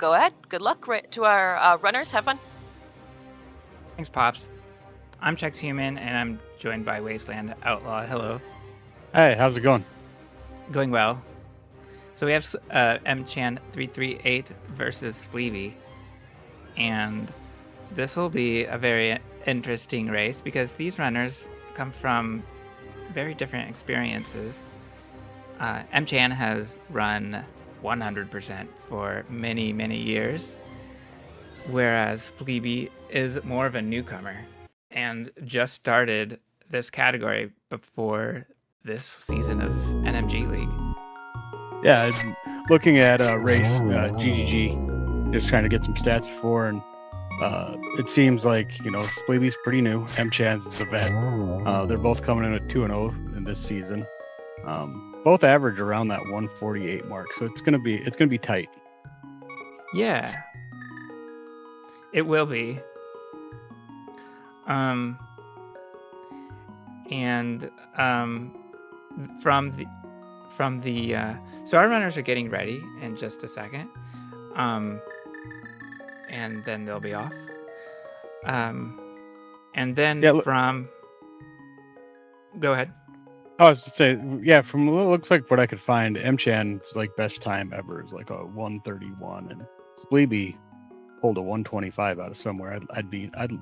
go ahead. Good luck to our runners. Have fun. Thanks, Pops. I'm Chex Human, and I'm joined by Wasteland Outlaw. Hello. Hey, how's it going? Going well. So we have Mchan338 versus Spleebie, and this will be a very interesting race because these runners come from very different experiences. Mchan has run 100% for many, many years, whereas Spleebie is more of a newcomer and just started this category before this season of NMG League. Yeah, looking at race GGG, just trying to get some stats before, and it seems like, Spleebie's pretty new. Mchan's is a vet. They're both coming in at 2-0 in this season. Both average around that 148 mark, so it's gonna be tight. Yeah, it will be. So our runners are getting ready in just a second, and then they'll be off. And then go ahead. I was to say, yeah, from what it looks like what I could find, Mchan's like best time ever is like a 131, and Spleebie pulled a 125 out of somewhere. I'd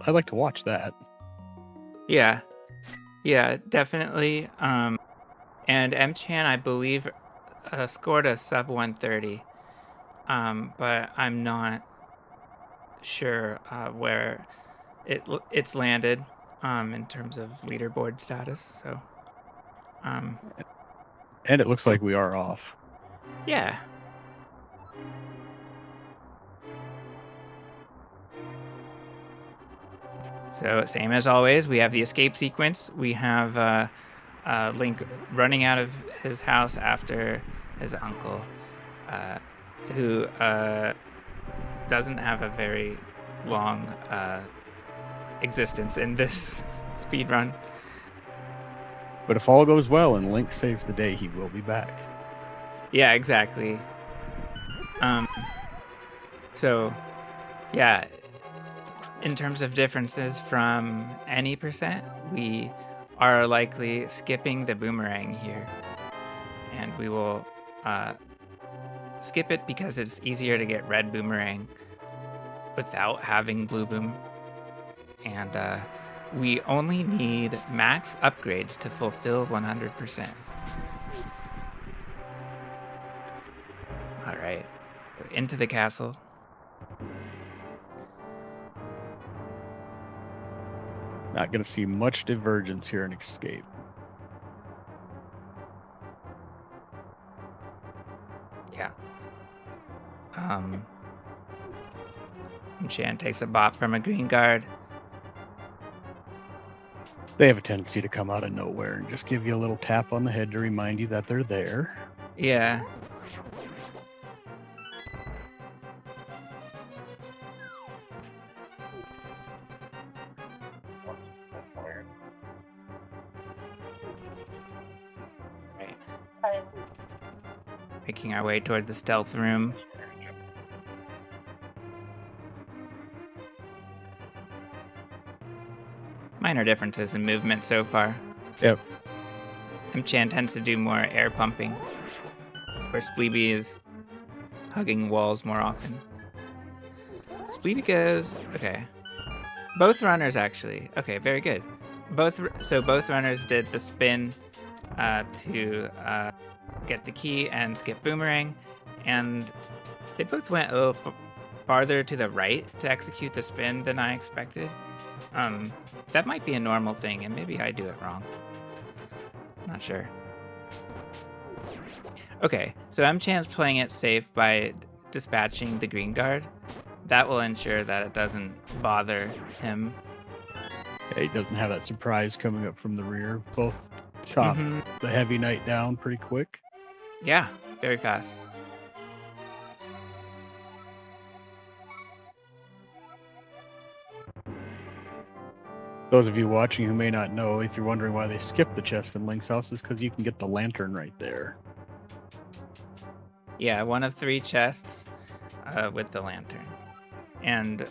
like to watch that. Yeah, definitely. And Mchan, I believe, scored a sub 130, but I'm not sure where it's landed in terms of leaderboard status. So, and it looks like we are off. Yeah. So same as always, we have the escape sequence. We have Link running out of his house after his uncle, who doesn't have a very long existence in this speed run. But if all goes well and Link saves the day, he will be back. Yeah, exactly. So, yeah, in terms of differences from any percent, we are likely skipping the boomerang here. And we will skip it because it's easier to get red boomerang without having blue boom. And we only need max upgrades to fulfill 100%. All right, into the castle. Not going to see much divergence here in escape. Yeah. Mchan takes a bop from a green guard. They have a tendency to come out of nowhere and just give you a little tap on the head to remind you that they're there. Yeah. Right. Making our way toward the stealth room. Minor differences in movement so far. Yep. Mchan tends to do more air pumping, where Spleebie is hugging walls more often. Spleebie goes, okay. Both runners actually, okay, very good. Both runners did the spin to get the key and skip boomerang, and they both went a little farther to the right to execute the spin than I expected. That might be a normal thing, and maybe I do it wrong. Not sure. Okay, so Mchan's playing it safe by dispatching the green guard. That will ensure that it doesn't bother him. Yeah, he doesn't have that surprise coming up from the rear. Both chop the heavy knight down pretty quick. Yeah, very fast. Those of you watching who may not know, if you're wondering why they skipped the chest in Link's house, is because you can get the lantern right there. Yeah, one of 3 chests with the lantern. And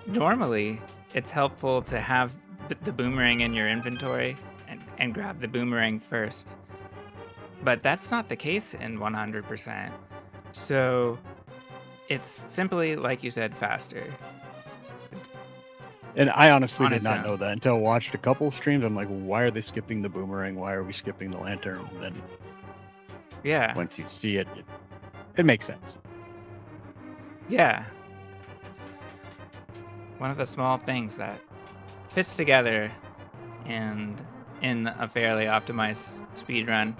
normally, it's helpful to have the boomerang in your inventory and grab the boomerang first. But that's not the case in 100%. So it's simply, like you said, faster. And I honestly On did its not own. know that until I watched a couple streams. I'm like, why are they skipping the boomerang? Why are we skipping the lantern? And then Yeah. once you see it, it makes sense. Yeah. One of the small things that fits together and in a fairly optimized speedrun.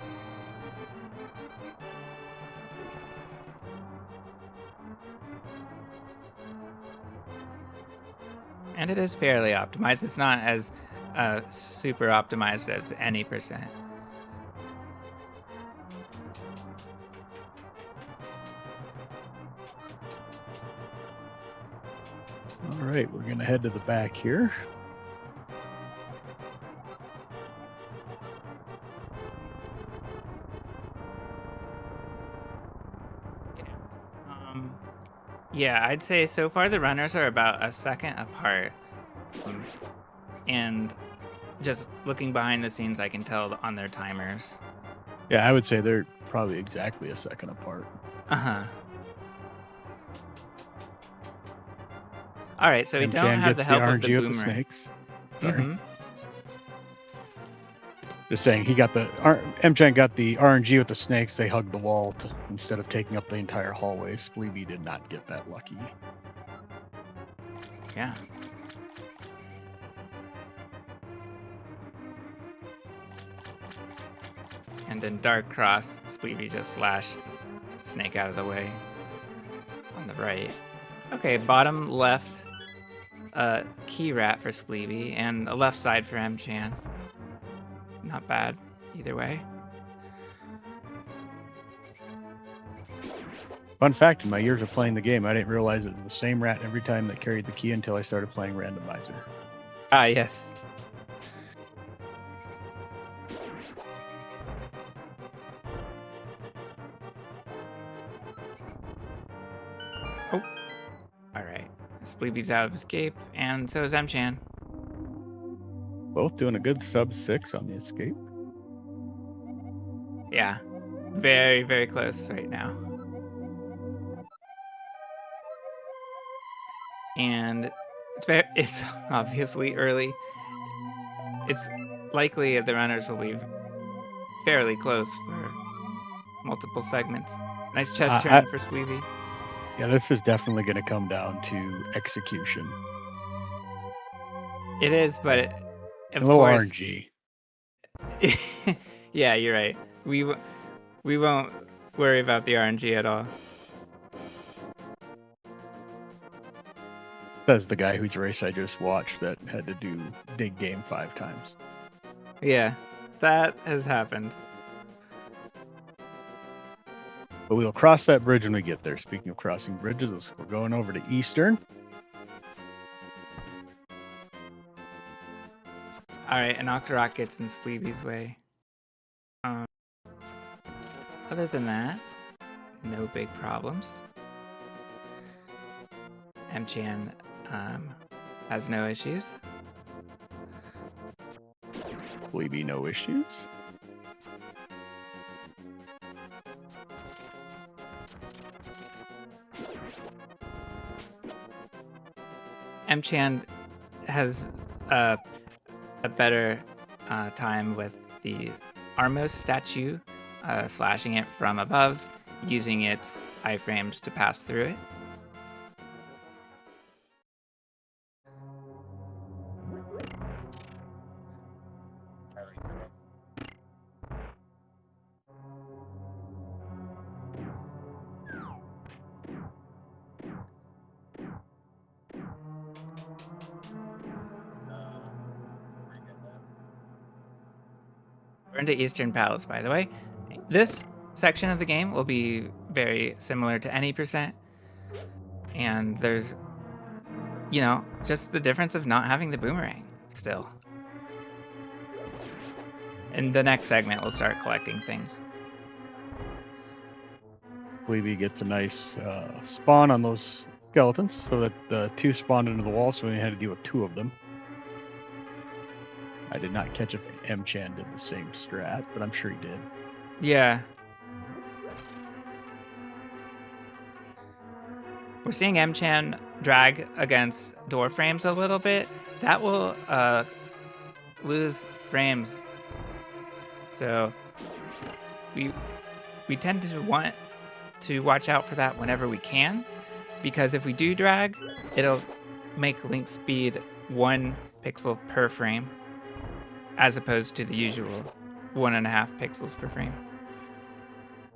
And it is fairly optimized. It's not as super optimized as any percent. All right, we're going to head to the back here. Yeah, I'd say so far the runners are about a second apart. And just looking behind the scenes, I can tell on their timers. Yeah, I would say they're probably exactly a second apart. Uh-huh. All right, so we don't Mchan have the gets help of RNG the with the boomerang. snakes. Sorry. Mhm. Just saying, he got the Mchan got the RNG with the snakes. They hugged the wall instead of taking up the entire hallway. Spleebie did not get that lucky. Yeah. And in Dark Cross, Spleebie just slashed Snake out of the way. On the right. Okay, bottom left, key rat for Spleebie, and a left side for Mchan. Not bad, either way. Fun fact, in my years of playing the game, I didn't realize it was the same rat every time that carried the key until I started playing randomizer. Ah, yes. Oh. Alright. Spleebie's out of escape, and so is Mchan. Both doing a good sub 6 on the escape. Yeah. Very, very close right now. And it's obviously early. It's likely the runners will be fairly close for multiple segments. Nice chest turn for Spleebie. Yeah, this is definitely going to come down to execution. It is, but of a little course, RNG. Yeah, you're right. We won't worry about the RNG at all. Says the guy whose race I just watched that had to do dig game 5 times. Yeah, that has happened. But we'll cross that bridge when we get there. Speaking of crossing bridges, we're going over to Eastern. All right, and Octorok gets in Spleebie's way. Other than that, no big problems. Mchan has no issues. Spleebie, no issues. Mchan has a better time with the Armos statue, slashing it from above, using its iframes to pass through it. We're into Eastern Palace, by the way. This section of the game will be very similar to any percent. And there's, you know, just the difference of not having the boomerang still. In the next segment, we'll start collecting things. Spleebie gets a nice spawn on those skeletons, so that the 2 spawned into the wall, so we had to deal with 2 of them. I did not catch if Mchan did the same strat, but I'm sure he did. Yeah. We're seeing Mchan drag against door frames a little bit. That will lose frames. So we tend to want to watch out for that whenever we can, because if we do drag, it'll make link speed 1 pixel per frame, as opposed to the usual 1.5 pixels per frame.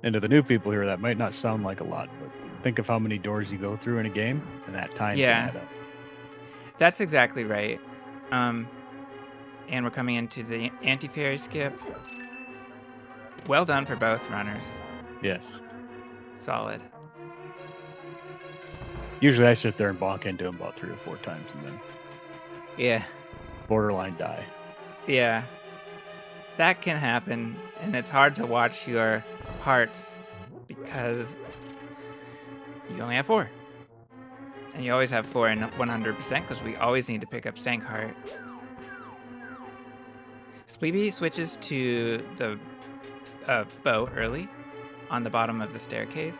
And to the new people here, that might not sound like a lot, but think of how many doors you go through in a game, and that time can add up. That's exactly right. And we're coming into the anti-fairy skip. Well done for both runners. Yes. Solid. Usually I sit there and bonk into him about 3 or 4 times and then Yeah. borderline die. Yeah. That can happen, and it's hard to watch your hearts because you only have 4. And you always have 4 in 100% because we always need to pick up Stank Heart. Spleebie switches to the bow early on the bottom of the staircase.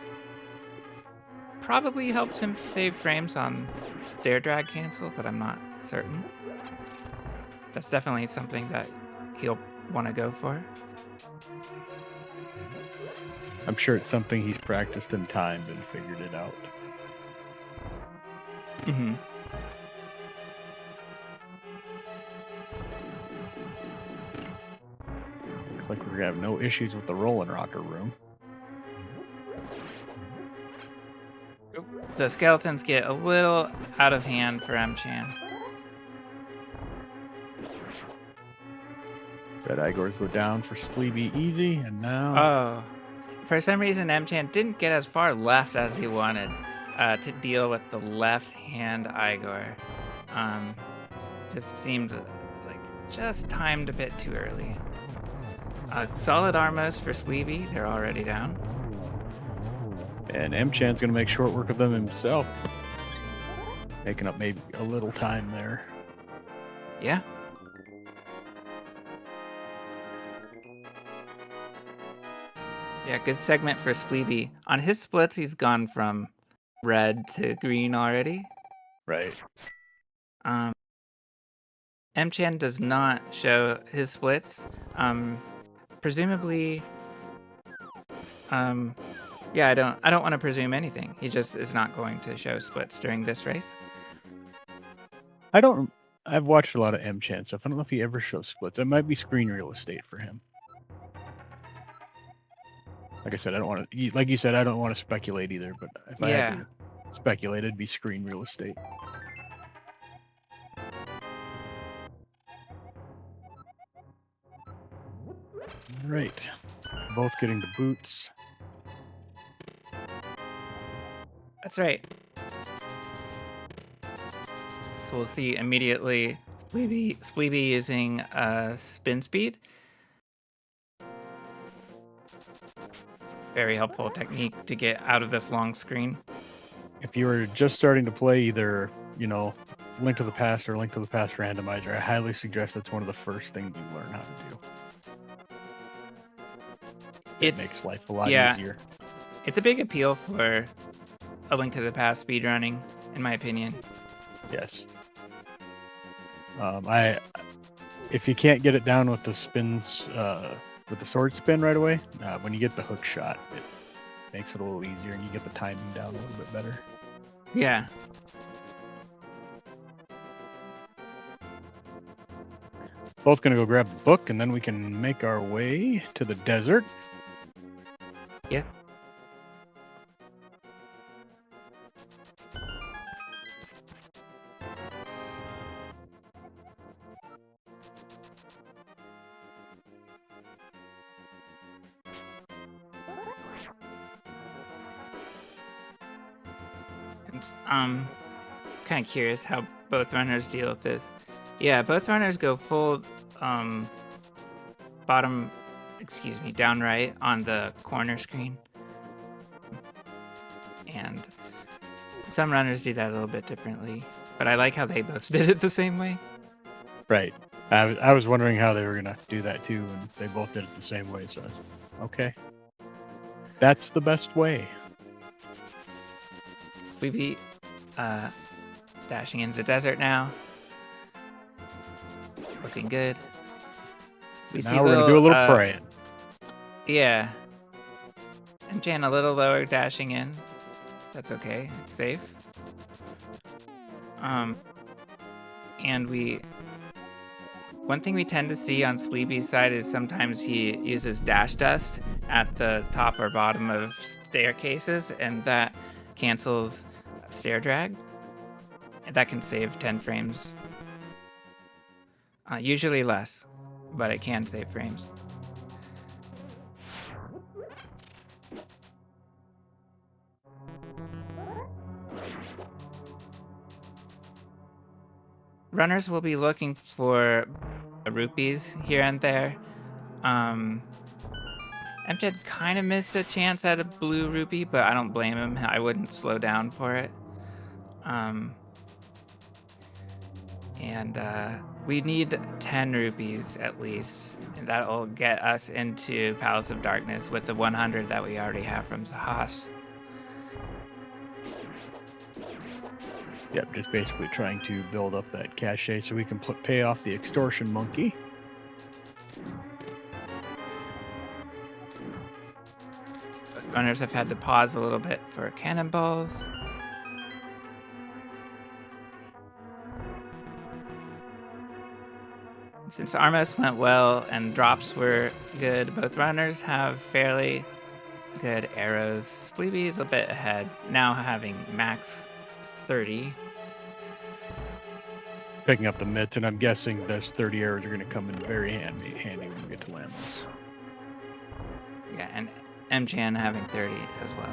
Probably helped him save frames on stair drag cancel, but I'm not certain. That's definitely something that he'll want to go for. I'm sure it's something he's practiced and timed and figured it out. Mm-hmm. Looks like we're gonna have no issues with the rolling rocker room. The skeletons get a little out of hand for Mchan. Red Igors go down for Spleebie easy, and now... Oh. For some reason, Mchan didn't get as far left as he wanted to deal with the left-hand Igor. Just seemed like just timed a bit too early. Solid Armos for Spleebie. They're already down. And Mchan's gonna make short work of them himself. Making up maybe a little time there. Yeah. Yeah, good segment for Spleebie. On his splits, he's gone from red to green already. Right. Mchan does not show his splits. Presumably, yeah, I don't want to presume anything. He just is not going to show splits during this race. I've watched a lot of Mchan stuff. I don't know if he ever shows splits. It might be screen real estate for him. Like I said, I don't want to, like you said, I don't want to speculate either, but if I had to speculate, it'd be screen real estate. All right. Both getting the boots. That's right. So we'll see immediately Spleebie using spin speed. Very helpful technique to get out of this long screen. If you were just starting to play either, you know, Link to the Past or Link to the Past Randomizer, I highly suggest that's one of the first things you learn how to do. It makes life a lot easier. It's a big appeal for A Link to the Past speedrunning, in my opinion. Yes. If you can't get it down with the spins, with the sword spin right away, when you get the hook shot, it makes it a little easier and you get the timing down a little bit better. Yeah. Both gonna go grab the book and then we can make our way to the desert. Yeah. Kind of curious how both runners deal with this. Yeah, both runners go full down right on the corner screen. some runners do that a little bit differently, but I like how they both did it the same way. Right. I was wondering how they were gonna do that too, and they both did it the same way. So, okay, that's the best way. Spleebie, dashing into desert now. Looking good. We see Now we're gonna do a little little, praying. Yeah. Mchan a little lower dashing in. That's okay. It's safe. And one thing we tend to see on Spleebie's side is sometimes he uses dash dust at the top or bottom of staircases, and that cancels stair drag. And that can save 10 frames. Usually less, but it can save frames. Runners will be looking for rupees here and there. Mchan kind of missed a chance at a blue rupee, but I don't blame him. I wouldn't slow down for it. We need 10 rupees at least, and that'll get us into Palace of Darkness with the 100 that we already have from Zahas. Yep, just basically trying to build up that cachet so we can pay off the extortion monkey. Runners have had to pause a little bit for cannonballs. Since Armos went well and drops were good, both runners have fairly good arrows. Spleebie is a bit ahead, now having max 30. Picking up the mitts, and I'm guessing those 30 arrows are going to come in very handy when we get to Lamos. Yeah, and Mchan having 30 as well.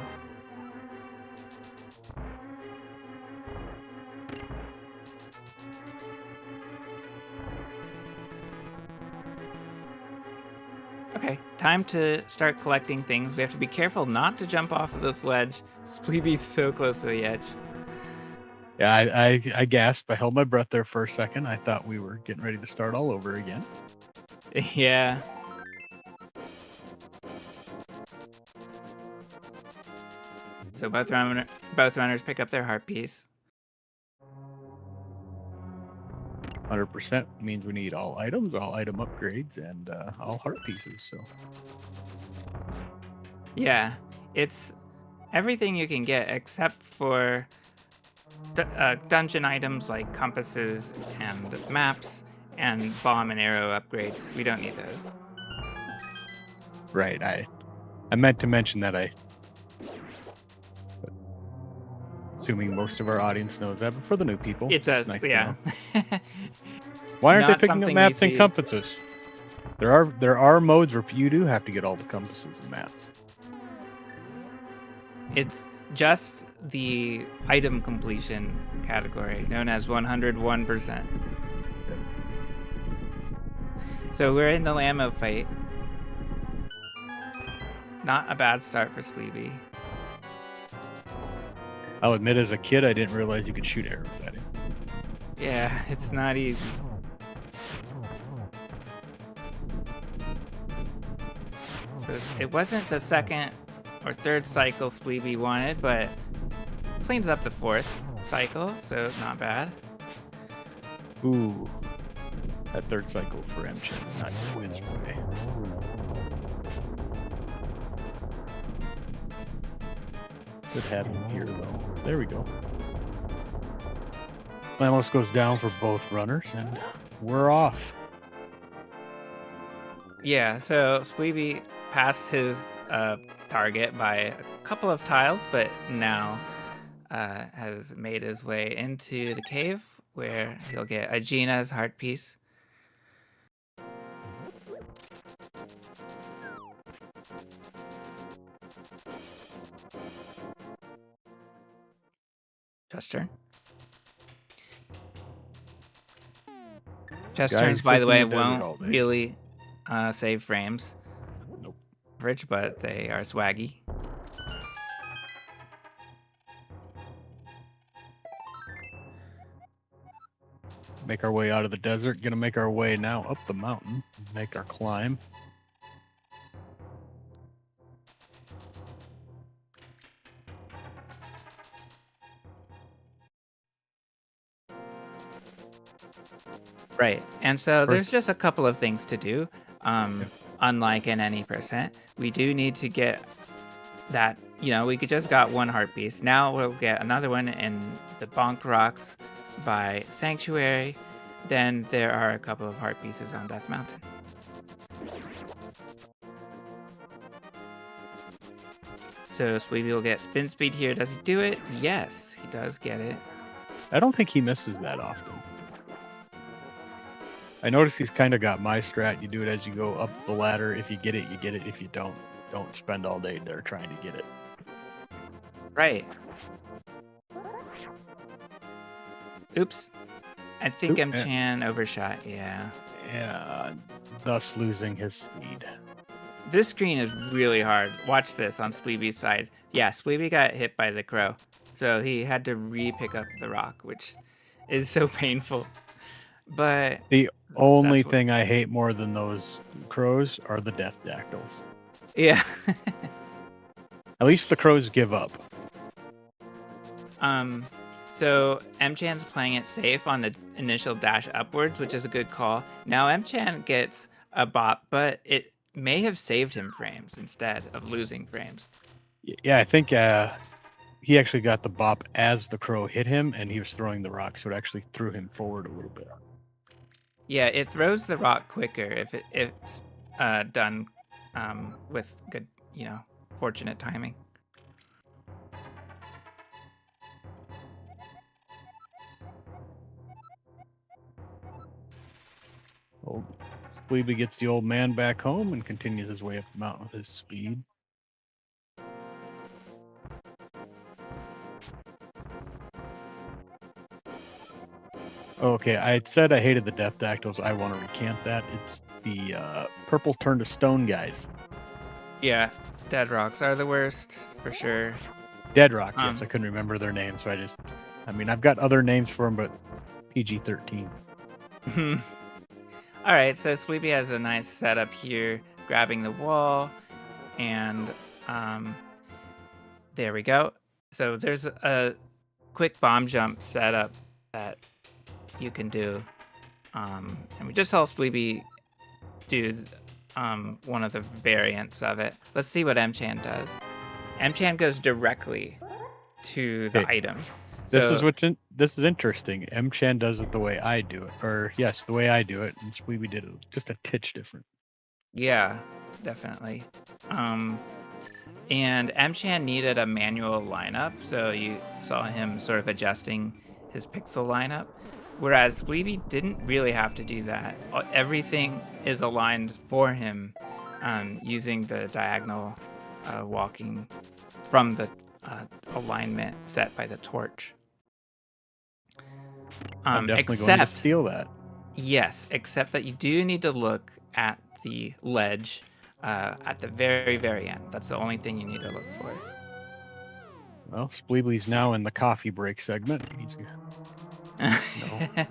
Okay, time to start collecting things. We have to be careful not to jump off of this ledge. Spleebie's so close to the edge. Yeah, I gasped. I held my breath there for a second. I thought we were getting ready to start all over again. Yeah. So both runners pick up their heart piece. 100% means we need all items, all item upgrades, and all heart pieces. So. Yeah, it's everything you can get except for dungeon items like compasses and maps and bomb and arrow upgrades. We don't need those. Right. I meant to mention that assuming most of our audience knows that, but for the new people, it does. Nice Yeah. Why aren't Not they picking up something maps we and see. compasses? There are modes where you do have to get all the compasses and maps. It's just the item completion category, known as 101%. So we're in the Lamo fight. Not a bad start for Spleebie. I'll admit, as a kid, I didn't realize you could shoot arrows at him. Yeah, it's not easy. So it wasn't the second or third cycle Spleebie wanted, but cleans up the fourth cycle, so not bad. Ooh, that third cycle for Mchan not going his way. Could have him here though. There we go. Lamos goes down for both runners, and we're off. Yeah, so Spleebie passed his target by a couple of tiles, but now has made his way into the cave where he'll get Aegina's heart piece. Just turn. Chest Guys turns, by the way, sitting in the desert all won't day. really save frames. Nope. Average, but they are swaggy. Make our way out of the desert. Gonna make our way now up the mountain. Make our climb. Right. And so there's First, just a couple of things to do. yeah. Unlike in any percent, we do need to get that, we could just got one heart piece. Now we'll get another one in the Bonk Rocks by Sanctuary. Then there are a couple of heart pieces on Death Mountain. So Spleebie will get spin speed here. Does he do it? Yes, he does get it. I don't think he misses that often. I notice he's kind of got my strat. You do it as you go up the ladder. If you get it, you get it. If you don't spend all day there trying to get it. Right. Oops. I think Mchan overshot, yeah. Yeah, thus losing his speed. This screen is really hard. Watch this on Spleebie's side. Yeah, Spleebie got hit by the crow, so he had to re-pick up the rock, which is so painful. But the only thing I hate more than those crows are the death dactyls. Yeah. At least the crows give up. So Mchan's playing it safe on the initial dash upwards, which is a good call. Now Mchan gets a bop, but it may have saved him frames instead of losing frames. Yeah, I think he actually got the bop as the crow hit him, and he was throwing the rock, so it actually threw him forward a little bit. Yeah, it throws the rock quicker if it's done with good, fortunate timing. Old Spleebie gets the old man back home and continues his way up the mountain with his speed. Okay, I said I hated the death dactyls. I want to recant that. It's the purple turn to stone guys. Yeah, dead rocks are the worst for sure. Dead rock, yes. I couldn't remember their names, so I've got other names for them, but PG-13. All right, so Spleebie has a nice setup here, grabbing the wall, and there we go. So there's a quick bomb jump setup that you can do, and we just saw Spleebie do one of the variants of it. Let's see what Mchan does. Mchan goes directly to the item. This is interesting. Mchan does it the way I do it, or yes, the way I do it, and Spleebie did it just a titch different. Yeah, definitely. And Mchan needed a manual lineup, so you saw him sort of adjusting his pixel lineup, whereas Spleebie didn't really have to do that. Everything is aligned for him using the diagonal walking from the alignment set by the torch. I'm definitely going to steal that. Yes, except that you do need to look at the ledge at the very, very end. That's the only thing you need to look for. Well, Spleebie's now in the coffee break segment. He's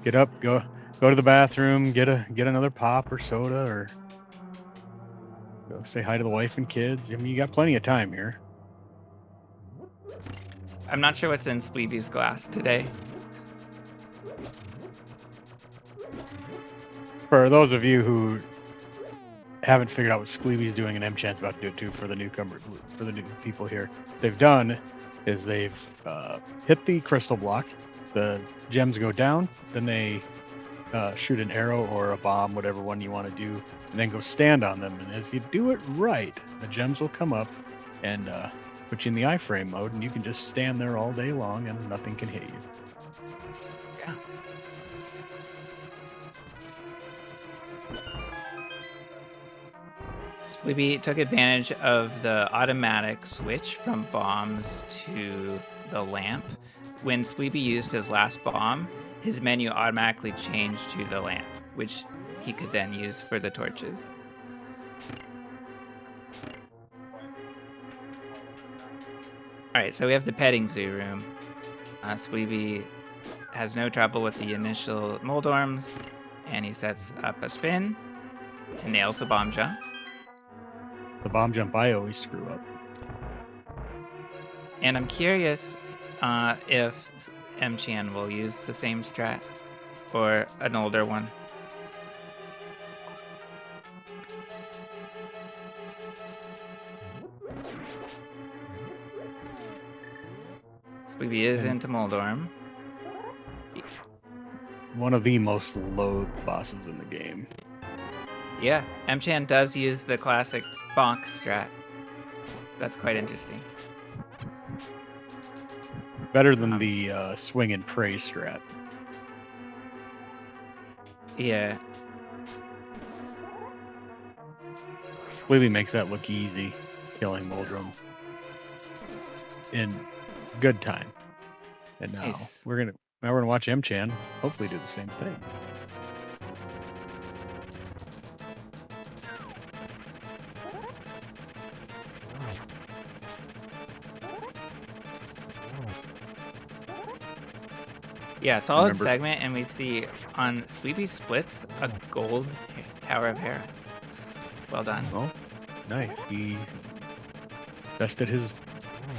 get up, go to the bathroom, get another pop or soda, or go say hi to the wife and kids. I mean, you got plenty of time here. I'm not sure what's in Spleebie's glass today. For those of you who haven't figured out what Spleebie's doing, and Mchan's about to do it too for the newcomer, for the new people here, they've done is they've hit the crystal block, the gems go down, then they shoot an arrow or a bomb, whatever one you want to do, and then go stand on them. And if you do it right, the gems will come up and put you in the iframe mode, and you can just stand there all day long and nothing can hit you. Yeah. Spleebie took advantage of the automatic switch from bombs to the lamp. When Spleebie used his last bomb, his menu automatically changed to the lamp, which he could then use for the torches. All right, so we have the petting zoo room. Spleebie has no trouble with the initial Moldorms, and he sets up a spin and nails the bomb jump. The bomb jump I always screw up. And I'm curious if Mchan will use the same strat or an older one. Spleebie is into Moldorm. One of the most loathed bosses in the game. Yeah, Mchan does use the classic bonk strat. That's quite interesting. Better than the swing and pray strat. Yeah. Spleebie makes that look easy, killing Moldrum in good time. And now Nice. we're gonna watch Mchan hopefully do the same thing. Yeah, solid Remember- segment, and we see on Spleebie splits a gold Tower of Hera. Well done. Oh, nice. He bested his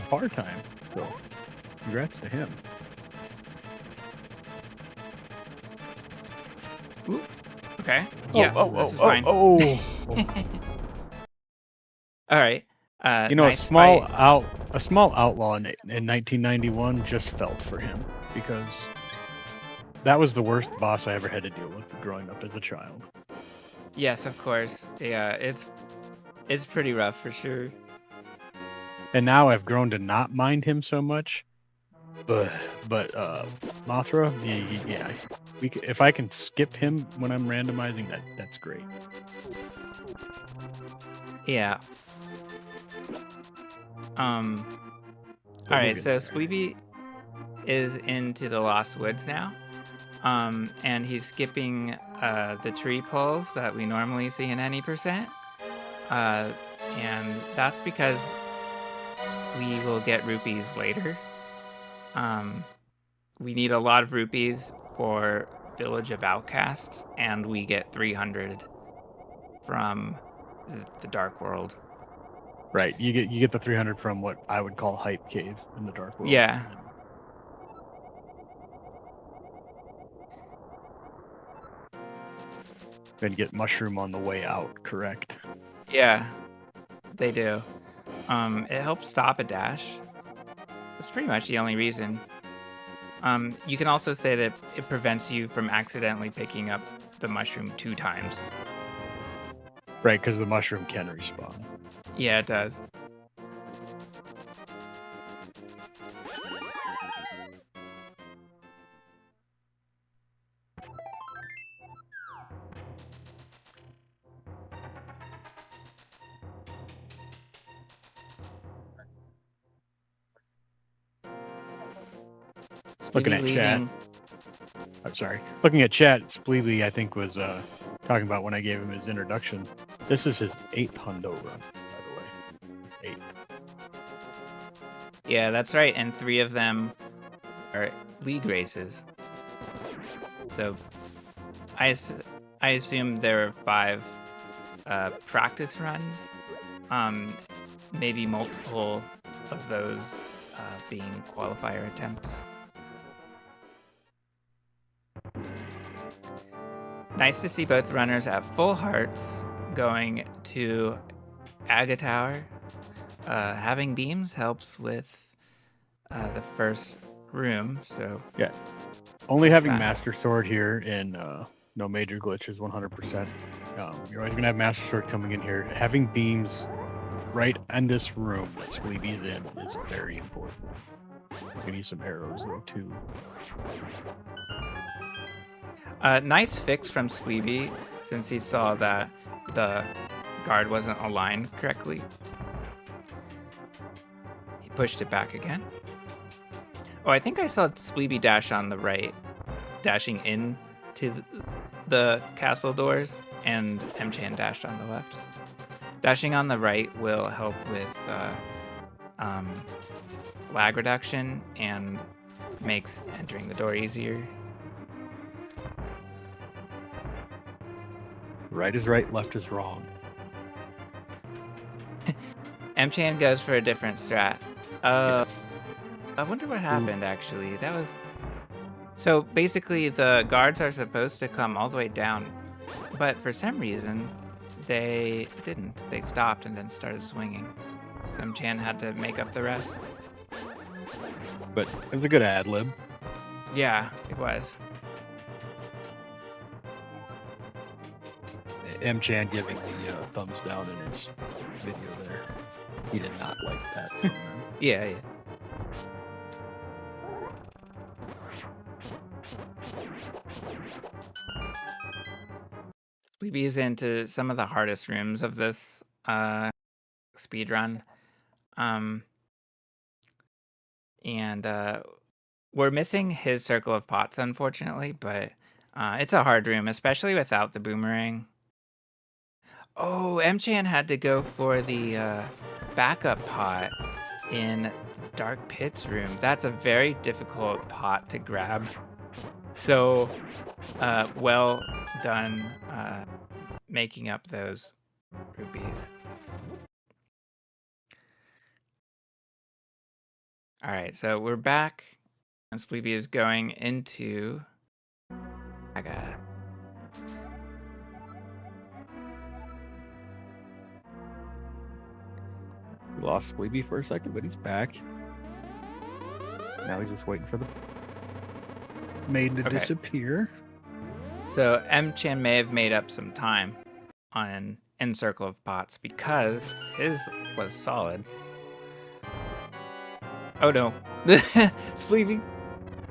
par time. So congrats to him. Ooh. Okay. Yeah, this is fine. All right. You know, nice a small fight. outlaw in 1991 just felt for him because that was the worst boss I ever had to deal with growing up as a child. Yes, of course. Yeah, it's pretty rough for sure. And now I've grown to not mind him so much. But Mothra, yeah, if I can skip him when I'm randomizing, that's great. Yeah. All right, so Spleebie is into the Lost Woods now. And he's skipping the tree pulls that we normally see in any percent. And that's because we will get rupees later. We need a lot of rupees for Village of Outcasts, and we get 300 from the Dark World. Right, you get the 300 from what I would call Hype Cave in the Dark World. Yeah. Then you get Mushroom on the way out, correct? Yeah, they do. It helps stop a dash. That's pretty much the only reason. You can also say that it prevents you from accidentally picking up the mushroom 2 times. Right, because the mushroom can respawn. Yeah, it does. Looking at chat. I'm sorry. Looking at chat, Spleebie, I think, was talking about when I gave him his introduction. This is his 8th hundo run, by the way. It's 8. Yeah, that's right. And 3 of them are league races. So I assume there are 5 practice runs. Maybe multiple of those being qualifier attempts. Nice to see both runners at full hearts going to Aga Tower. Having beams helps with the first room, so... Yeah. Only having Master Sword here and no major glitches 100%. You're always going to have Master Sword coming in here. Having beams right in this room that Spleebie's in is very important. He's going to need some arrows, though, too. Nice fix from Spleebie, since he saw that the guard wasn't aligned correctly. He pushed it back again. Oh, I think I saw Spleebie dash on the right, dashing in to the castle doors, and Mchan dashed on the left. Dashing on the right will help with lag reduction and makes entering the door easier. Right is right, left is wrong. Mchan goes for a different strat. Yes. I wonder what happened, actually. That was... So, basically, the guards are supposed to come all the way down, but for some reason, they didn't. They stopped and then started swinging. So Mchan had to make up the rest. But it was a good ad lib. Yeah, it was. Mchan giving the thumbs down in his video there. He did not like that from them. Yeah. Spleebie is into some of the hardest rooms of this speed run. And we're missing his circle of pots, unfortunately, but it's a hard room, especially without the boomerang. Oh, Mchan had to go for the backup pot in the Dark Pits room. That's a very difficult pot to grab. So, well done making up those rupees. All right, so we're back, and Spleebie is going into... We lost Spleebie for a second, but he's back. Now he's just waiting for the maiden to disappear. So Mchan may have made up some time on in Circle of Pots because his was solid. Oh no. Spleebie,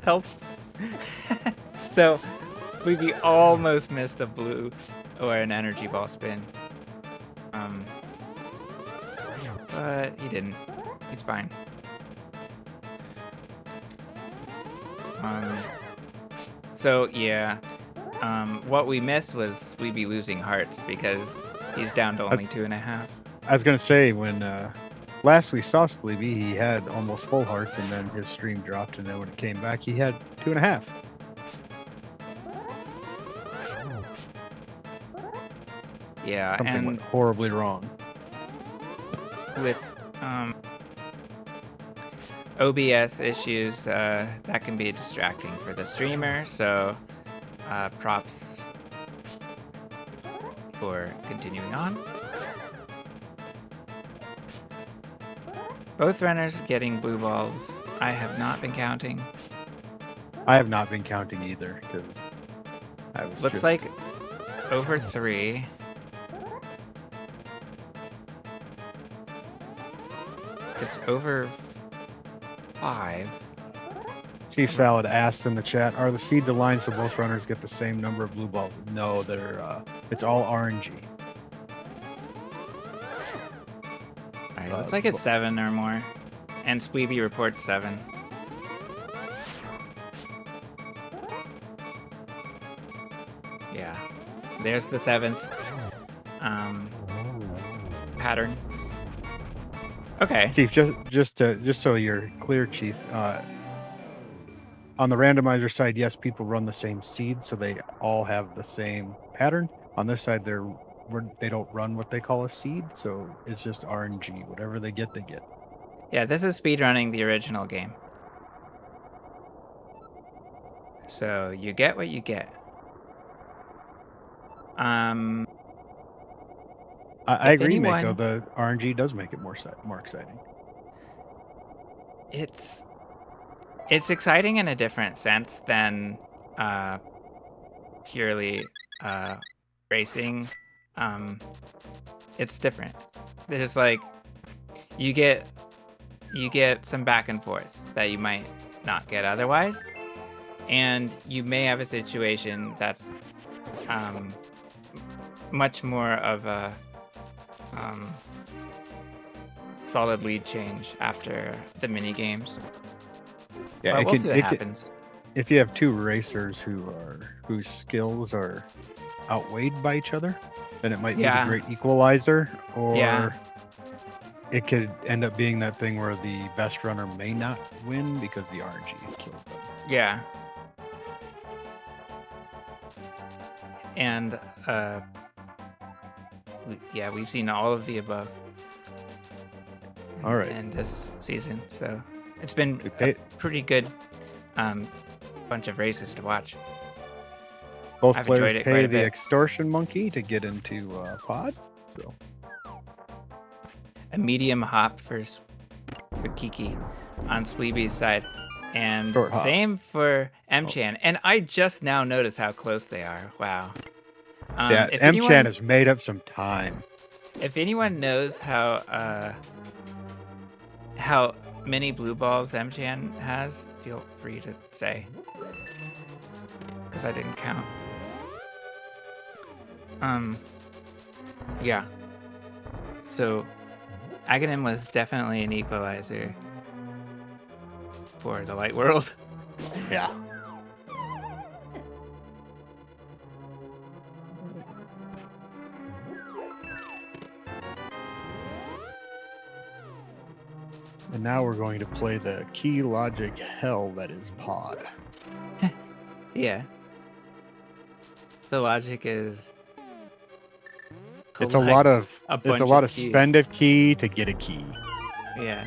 help. So Spleebie almost missed a blue or an energy ball spin. But he didn't. He's fine. So yeah. What we missed was Spleebie losing hearts because he's down to only 2.5. I was gonna say when last we saw Spleebie, he had almost full hearts, and then his stream dropped, and then when it came back, he had 2.5. Yeah, something and went horribly wrong. With OBS issues, that can be distracting for the streamer. So props for continuing on. Both runners getting blue balls. I have not been counting. I have not been counting either because I was. Looks like over 3. It's over 5. Chief Salad asked in the chat, "Are the seeds aligned so both runners get the same number of blue balls?" No, they're. It's all RNG. Alright, looks like it's 7 or more. And Spleebie reports 7. Yeah. There's the 7th pattern. Okay. Chief, just so you're clear, Chief. On the randomizer side, yes, people run the same seed, so they all have the same pattern. On this side, they don't run what they call a seed, so it's just RNG. Whatever they get, they get. Yeah, this is speedrunning the original game. So you get what you get. I agree, Mako. The RNG does make it more exciting. It's exciting in a different sense than purely racing. It's different. There's like you get some back and forth that you might not get otherwise, and you may have a situation that's much more of a solid lead change after the mini games. Yeah, we'll see what happens. If you have two racers whose skills are outweighed by each other, then it might be a great equalizer. Or it could end up being that thing where the best runner may not win because the RNG killed them. Yeah. And yeah, we've seen all of the above. All right. In this season, so it's been a pretty good bunch of races to watch. Both I've enjoyed players it quite pay a the bit. extortion monkey to get into pod. So A medium hop for Kiki on Spleebie's side, and Short hop. same for Mchan. And I just now noticed how close they are. Wow. yeah, if Mchan anyone, has made up some time. if anyone knows how many blue balls Mchan has, feel free to say, because I didn't count. Yeah. So Aghanim was definitely an equalizer for the light world. Yeah. And now we're going to play the key logic hell that is pod. Yeah. The logic is It's a lot of keys. spend a key to get a key. Yeah.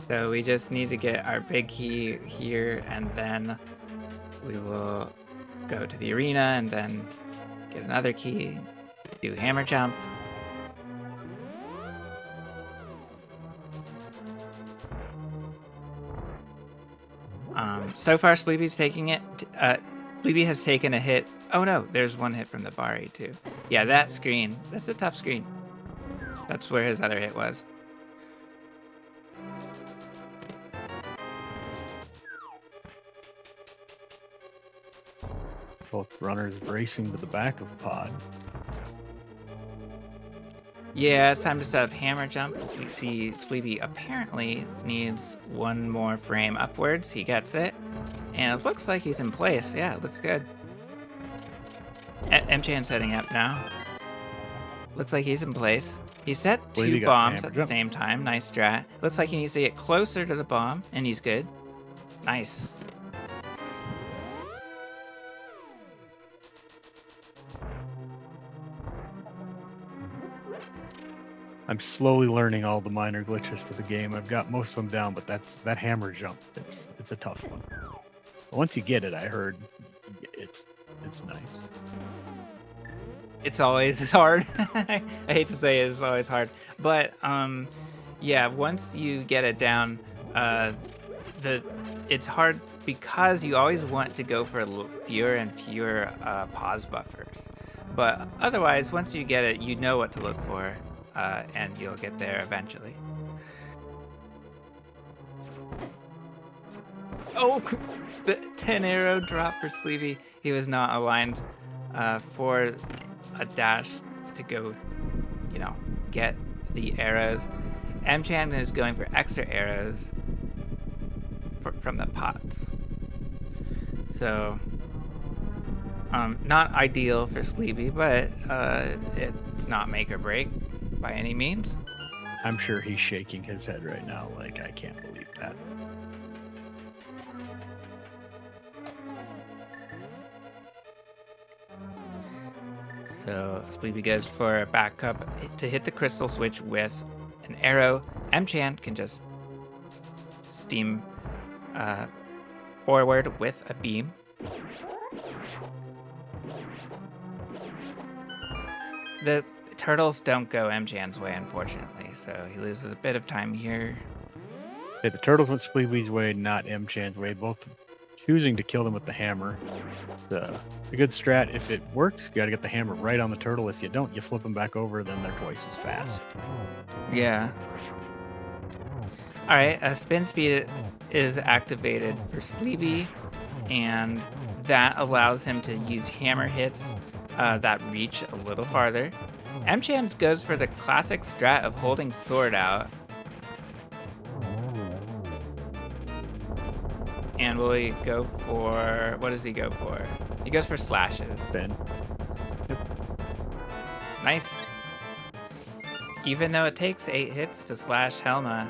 So we just need to get our big key here, and then we will go to the arena and then get another key, do hammer jump. So far, Spleebie's taking it. Spleebie has taken a hit. Oh no, there's one hit from the Bari too. Yeah, that screen. That's a tough screen. That's where his other hit was. Both runners racing to the back of pod. Yeah, it's time to set up hammer jump. We see Spleebie apparently needs one more frame upwards. He gets it. And it looks like he's in place. Yeah, it looks good. Mchan's setting up now. Looks like he's in place. He set two bombs at the same time. Nice strat. Looks like he needs to get closer to the bomb, and he's good. Nice. I'm slowly learning all the minor glitches to the game. I've got most of them down, but that hammer jump, it's a tough one. But once you get it, I heard it's nice. It's always hard. I hate to say it's always hard, but yeah, once you get it down, it's hard because you always want to go for fewer and fewer pause buffers. But otherwise, once you get it, you know what to look for. And you'll get there eventually. Oh, the 10 arrow drop for Spleebie. He was not aligned for a dash to go, get the arrows. Mchan is going for extra arrows from the pots. So, not ideal for Spleebie, but it's not make or break by any means. I'm sure he's shaking his head right now like, I can't believe that. So Spleebie goes for a back up to hit the crystal switch with an arrow. Mchan can just steam forward with a beam. The turtles don't go Mchan's way, unfortunately, so he loses a bit of time here. Yeah, the turtles went Spleebie's way, not Mchan's way, both choosing to kill them with the hammer. The good strat, if it works, you gotta get the hammer right on the turtle. If you don't, you flip them back over, then they're twice as fast. Yeah. Alright, spin speed is activated for Spleebie, and that allows him to use hammer hits that reach a little farther. Mchan goes for the classic strat of holding sword out. And will he go for... what does he go for? He goes for slashes. Spin. Yep. Nice. Even though it takes 8 hits to slash Helma,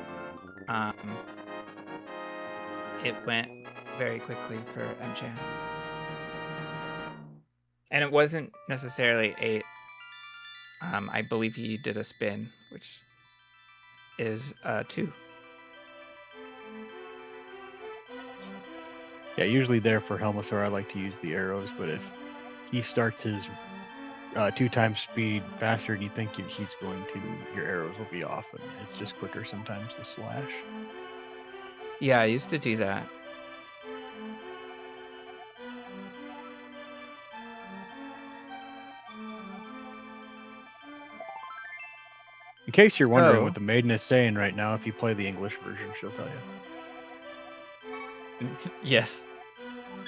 it went very quickly for Mchan. And it wasn't necessarily 8. I believe he did a spin, which is 2. Yeah, usually there for Helmasaur, I like to use the arrows, but if he starts his 2 times speed faster than you think he's going to, your arrows will be off, and it's just quicker sometimes to slash. Yeah, I used to do that. In case you're wondering So- what the maiden is saying right now, if you play the English version, she'll tell you. Yes.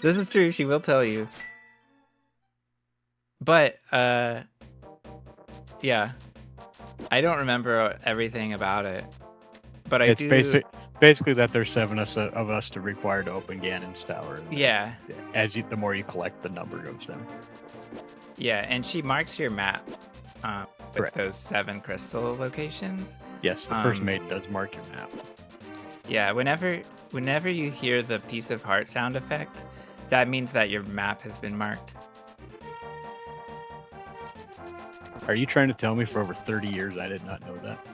This is true, she will tell you. But, yeah. I don't remember everything about it. But I do... basically that there's 7 of us to require to open Ganon's Tower. And yeah. the more you collect, the number goes down. Yeah, and she marks your map with Correct. those 7 crystal locations. Yes, the first maiden does mark your map. Yeah, whenever you hear the piece of heart sound effect, that means that your map has been marked. Are you trying to tell me for over 30 years I did not know that?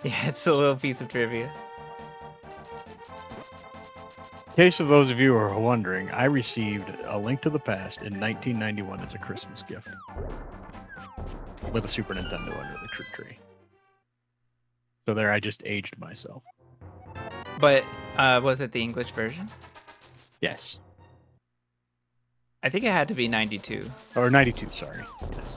Yeah, it's a little piece of trivia. In case of those of you who are wondering, I received A Link to the Past in 1991 as a Christmas gift with a Super Nintendo under the tree. So there, I just aged myself. But was it the English version? Yes. I think it had to be 92. Or 92, sorry. Yes.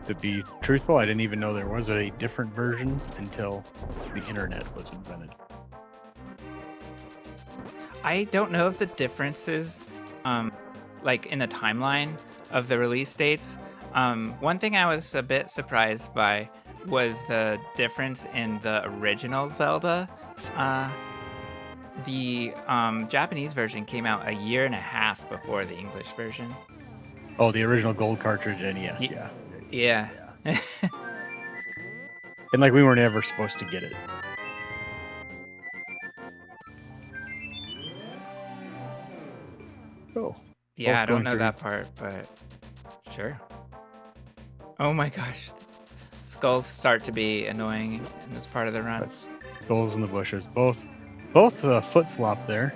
To be truthful, I didn't even know there was a different version until the internet was invented. I don't know if the differences, like in the timeline of the release dates. One thing I was a bit surprised by was the difference in the original Zelda. The Japanese version came out a year and a half before the English version. Oh, the original gold cartridge NES, yeah. Yeah. And like we weren't ever supposed to get it. Oh. Yeah, I don't going know through. that part, but sure. Oh my gosh. Skulls start to be annoying in this part of the run. That's skulls in the bushes. Both foot flop there.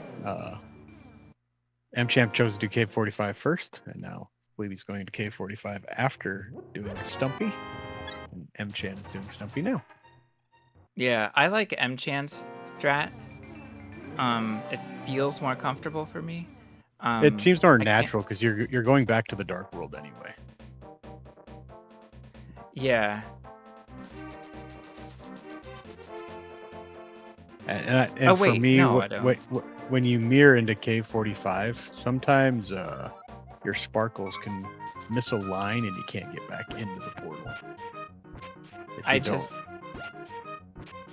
Mchan chose to do K45 first, and now Spleebie's going to K45 after doing Stumpy. And Mchan is doing Stumpy now. Yeah, I like Mchan's strat. It feels more comfortable for me. It seems more natural because you're going back to the Dark World anyway. Yeah. And Oh, for wait, me, no, I don't. when you mirror into K45, sometimes your sparkles can miss a line and you can't get back into the portal.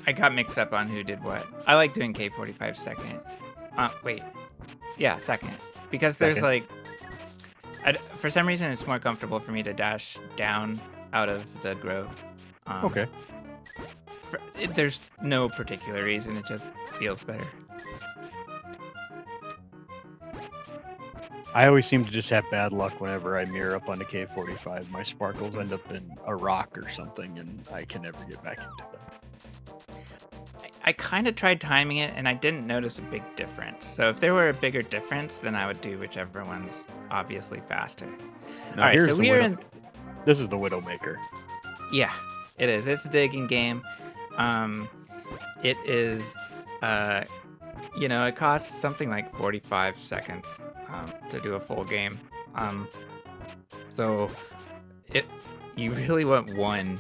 I got mixed up on who did what. I like doing K45 second. Wait. Yeah, second. Because there's Second. for some reason it's more comfortable for me to dash down out of the grove. Okay. There's no particular reason, it just feels better. I always seem to just have bad luck whenever I mirror up onto K45. My sparkles end up in a rock or something, and I can never get back into them. I kind of tried timing it, and I didn't notice a big difference. So if there were a bigger difference, then I would do whichever one's obviously faster. Now, All right, here's so the we are Widow- in... This is the Widowmaker. Yeah, it is. It's a digging game. It is, it costs something like 45 seconds to do a full game. So you really want one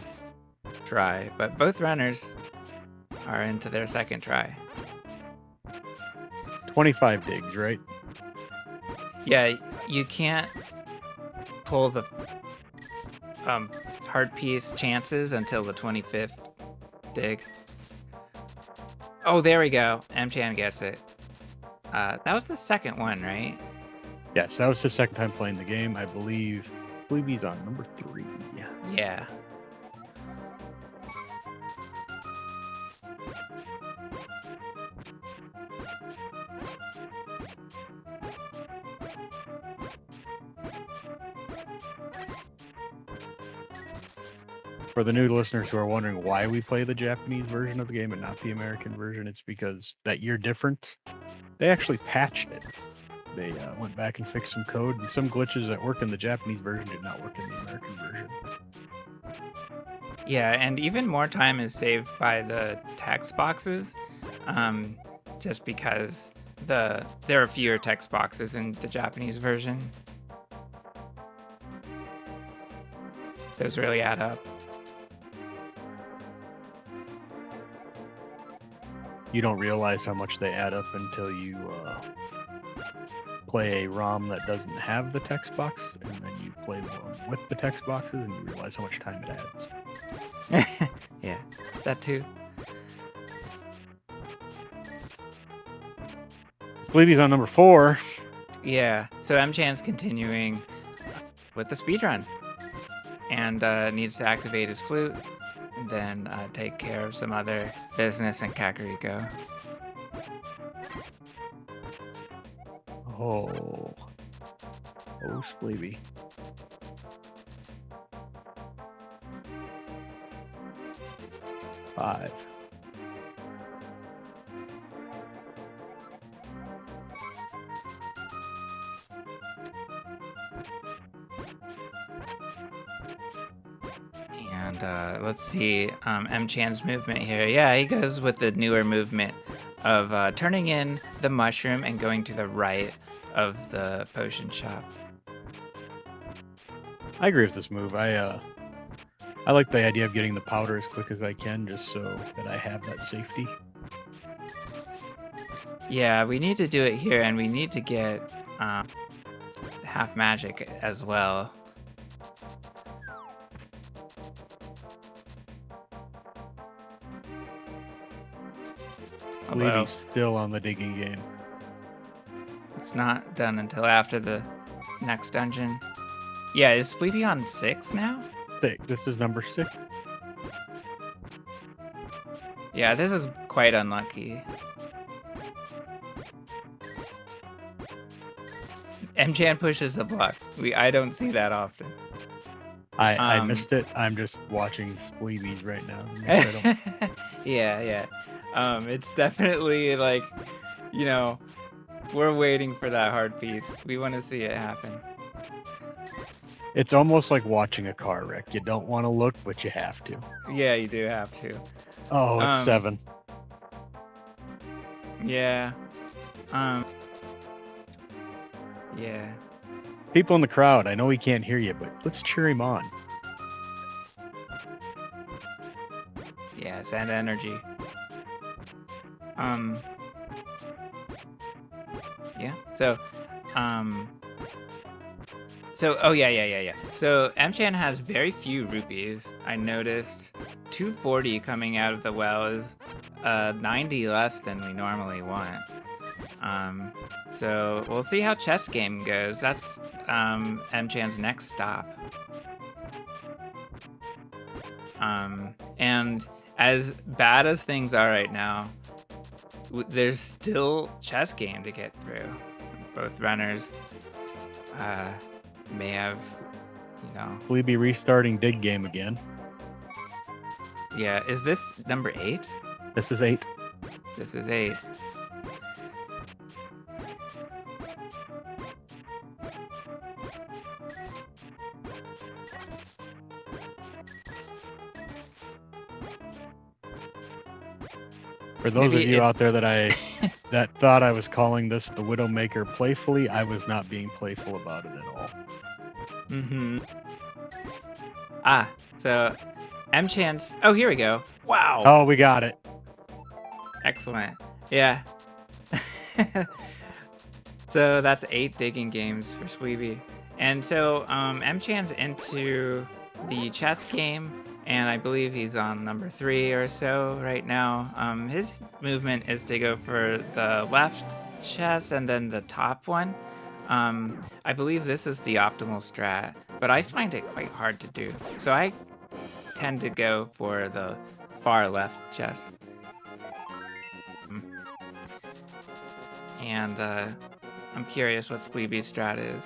try, but both runners are into their second try. 25 digs, right? Yeah, you can't pull the hard piece chances until the 25th dig. Oh, there we go. Mchan gets it. That was the second one, right? Yes, that was his second time playing the game. I believe he's on number 3. Yeah. For the new listeners who are wondering why we play the Japanese version of the game and not the American version, it's because that year difference, they actually patched it. They went back and fixed some code, and some glitches that work in the Japanese version did not work in the American version. Yeah, and even more time is saved by the text boxes, just because there are fewer text boxes in the Japanese version. Those really add up. You don't realize how much they add up until you play a ROM that doesn't have the text box, and then you play the one with the text boxes, and you realize how much time it adds. Yeah, that too. Spleebie's on number 4. Yeah, so Mchan's continuing with the speedrun, and needs to activate his flute, and then take care of some other business in Kakariko. Oh, Spleebie. Five. And let's see, Mchan's movement here. Yeah, he goes with the newer movement of turning in the mushroom and going to the right of the potion shop. I agree with this move. I like the idea of getting the powder as quick as I can, just so that I have that safety. Yeah, we need to do it here, and we need to get half magic as well. Spleebie's still on the digging game. It's not done until after the next dungeon. Yeah, is Spleebie on 6 now? 6. This is number 6. Yeah, this is quite unlucky. Mchan pushes the block. I don't see that often. I missed it. I'm just watching Spleebie's right now. Yeah. It's definitely like, you know, we're waiting for that hard piece. We want to see it happen. It's almost like watching a car wreck. You don't want to look, but you have to. Yeah, you do have to. Oh, it's 7. Yeah. Yeah. People in the crowd, I know he can't hear you, but let's cheer him on. Yeah, send energy. Yeah. Oh yeah. So Mchan has very few rupees. I noticed 240 coming out of the well is 90 less than we normally want. So we'll see how chess game goes. That's Mchan's next stop. And as bad as things are right now, there's still chess game to get through. Both runners may have, Spleebie restarting dig game again. Yeah, is this number 8? This is 8. This is 8. For those of you out there that thought I was calling this the Widowmaker playfully, I was not being playful about it at all. So Mchan's. Oh, here we go. Wow. Oh, we got it. Excellent. Yeah. So that's 8 digging games for Spleebie. And so Mchan's into the chess game, and I believe he's on number 3 or so right now. His movement is to go for the left chest and then the top one. I believe this is the optimal strat, but I find it quite hard to do. So I tend to go for the far left chest. And I'm curious what Spleebie's strat is.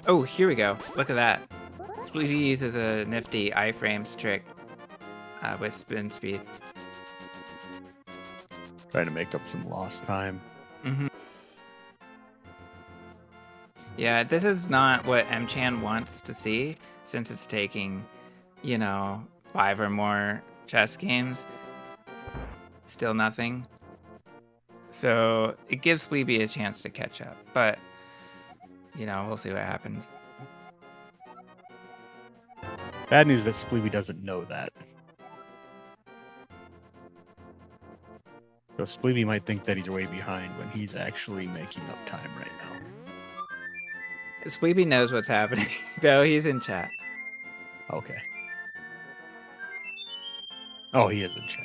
Oh, here we go. Look at that. Spleebie uses a nifty iframes trick with spin speed. Trying to make up some lost time. Mm-hmm. Yeah, this is not what Mchan wants to see, since it's taking, you know, 5 or more chess games. Still nothing. So it gives Spleebie a chance to catch up, but, you know, we'll see what happens. Bad news that Spleebie doesn't know that. So Spleebie might think that he's way behind when he's actually making up time right now. Spleebie knows what's happening, though. He's in chat. Okay. Oh, he is in chat.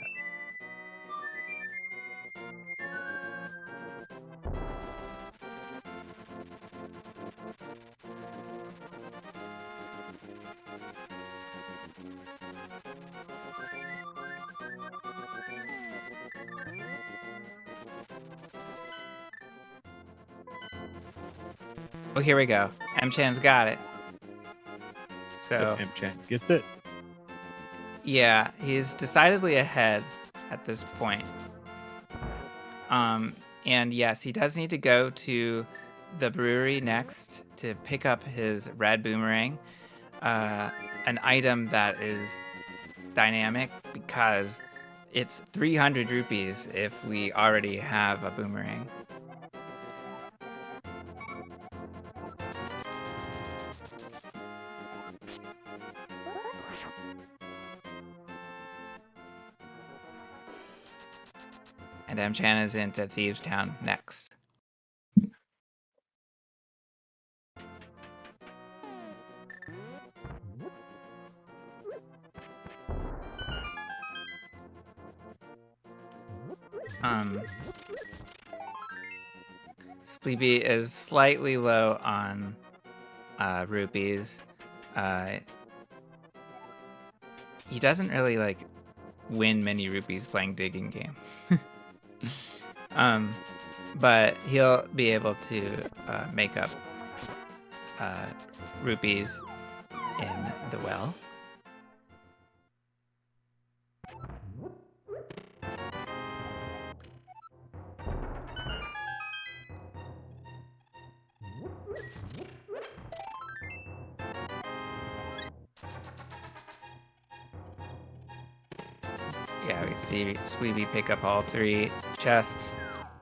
Oh, here we go. Mchan's got it. So Mchan gets it. yeah, he's decidedly ahead at this point. And yes, he does need to go to the brewery next to pick up his red boomerang, an item that is dynamic because it's 300 rupees if we already have a boomerang. And Mchan is into Thieves Town next. Spleebie is slightly low on rupees. He doesn't really like win many rupees playing digging game. But he'll be able to make up rupees in the well. Yeah, we see Spleebie pick up all 3 chests.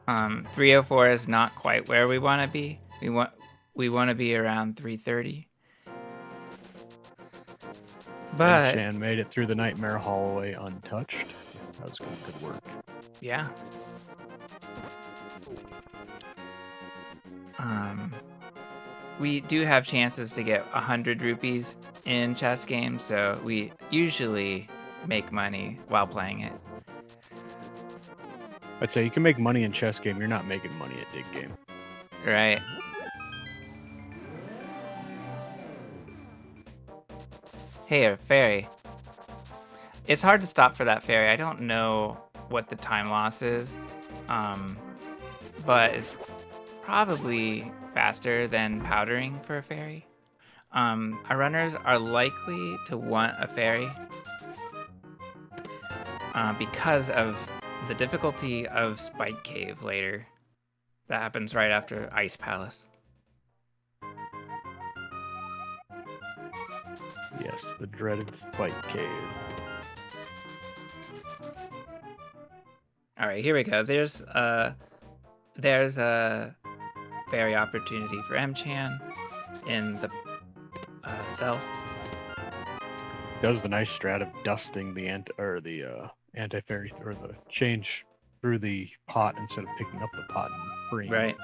304 is not quite where we want to be. We want to be around 330. But Mchan made it through the Nightmare Hallway untouched. That was good work. yeah. We do have chances to get 100 rupees in chess games, so we usually make money while playing it. I'd say you can make money in chess game. You're not making money at dig game. Right. Hey, a fairy. It's hard to stop for that fairy. I don't know what the time loss is, but it's probably faster than powdering for a fairy. Our runners are likely to want a fairy because of the difficulty of Spike Cave later. That happens right after Ice Palace. Yes, the dreaded Spike Cave. All right, here we go. There's a fairy opportunity for Mchan in the cell. Does the nice strat of dusting the anti-fairy or the change through the pot instead of picking up the pot and freeing. Right.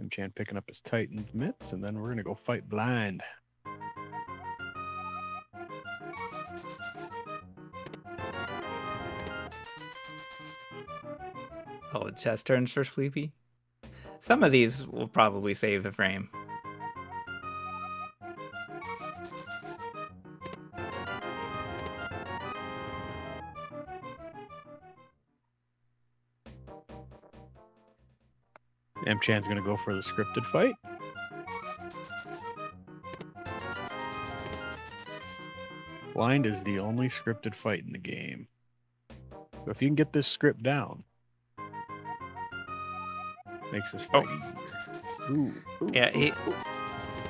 Mchan picking up his Titan's mitts, and then we're gonna go fight blind. All the chest turns for Spleebie. Some of these will probably save the frame. Mchan's going to go for the scripted fight. Blind is the only scripted fight in the game. So if you can get this script down, makes this fight easier. Ooh, Yeah,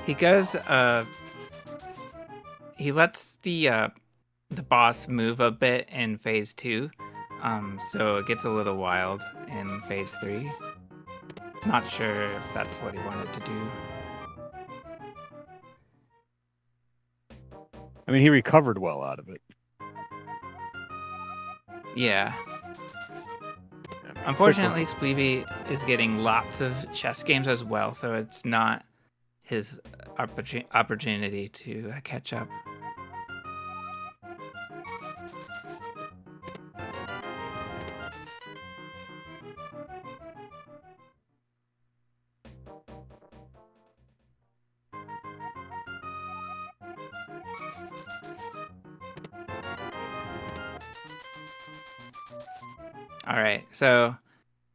he goes. He lets the boss move a bit in phase 2, so it gets a little wild in phase 3. Not sure if that's what he wanted to do. I mean, he recovered well out of it. Yeah. Unfortunately, Spleebie is getting lots of chess games as well, so it's not his opportunity to catch up. All right, so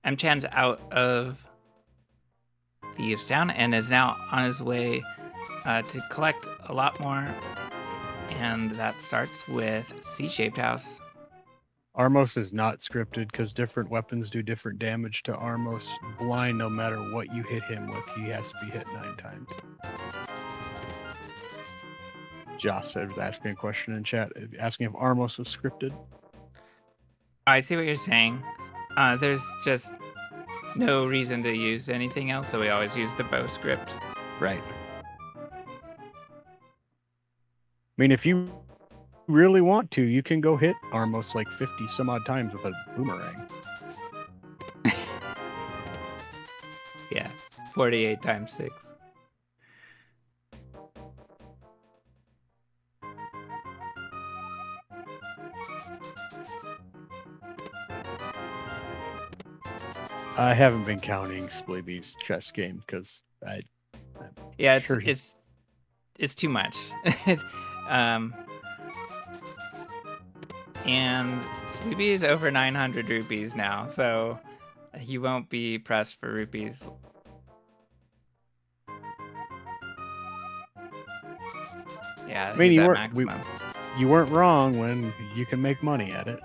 Mchan's out of Thieves Town and is now on his way to collect a lot more, and that starts with C-shaped house. Armos is not scripted because different weapons do different damage to Armos. Blind, no matter what you hit him with, he has to be hit 9 times. Joss was asking a question in chat, asking if Armos was scripted. I see what you're saying. There's just no reason to use anything else, so we always use the bow script. Right. I mean, if you really want to, you can go hit Armos like 50 some odd times with a boomerang. Yeah, 48 times 6. I haven't been counting Spleebie's chess game because yeah, sure it's too much. And Spleebie is over 900 rupees now, so he won't be pressed for rupees. Yeah, I mean, he's at maximum. You weren't wrong when you can make money at it.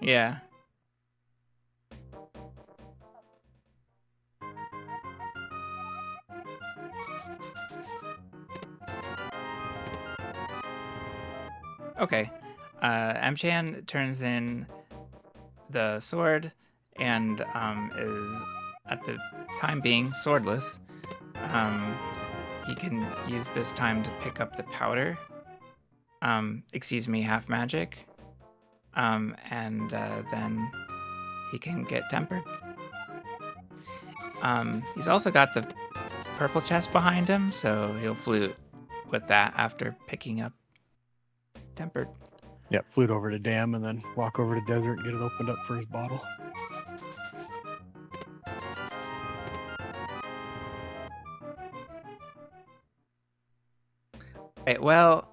Yeah. Okay. Mchan turns in the sword and is, at the time being, swordless. He can use this time to pick up the powder. Excuse me, half magic. And then he can get tempered. He's also got the purple chest behind him, so he'll flute with that after picking up tempered. Yep, flute over to Dam and then walk over to Desert and get it opened up for his bottle. Right, well,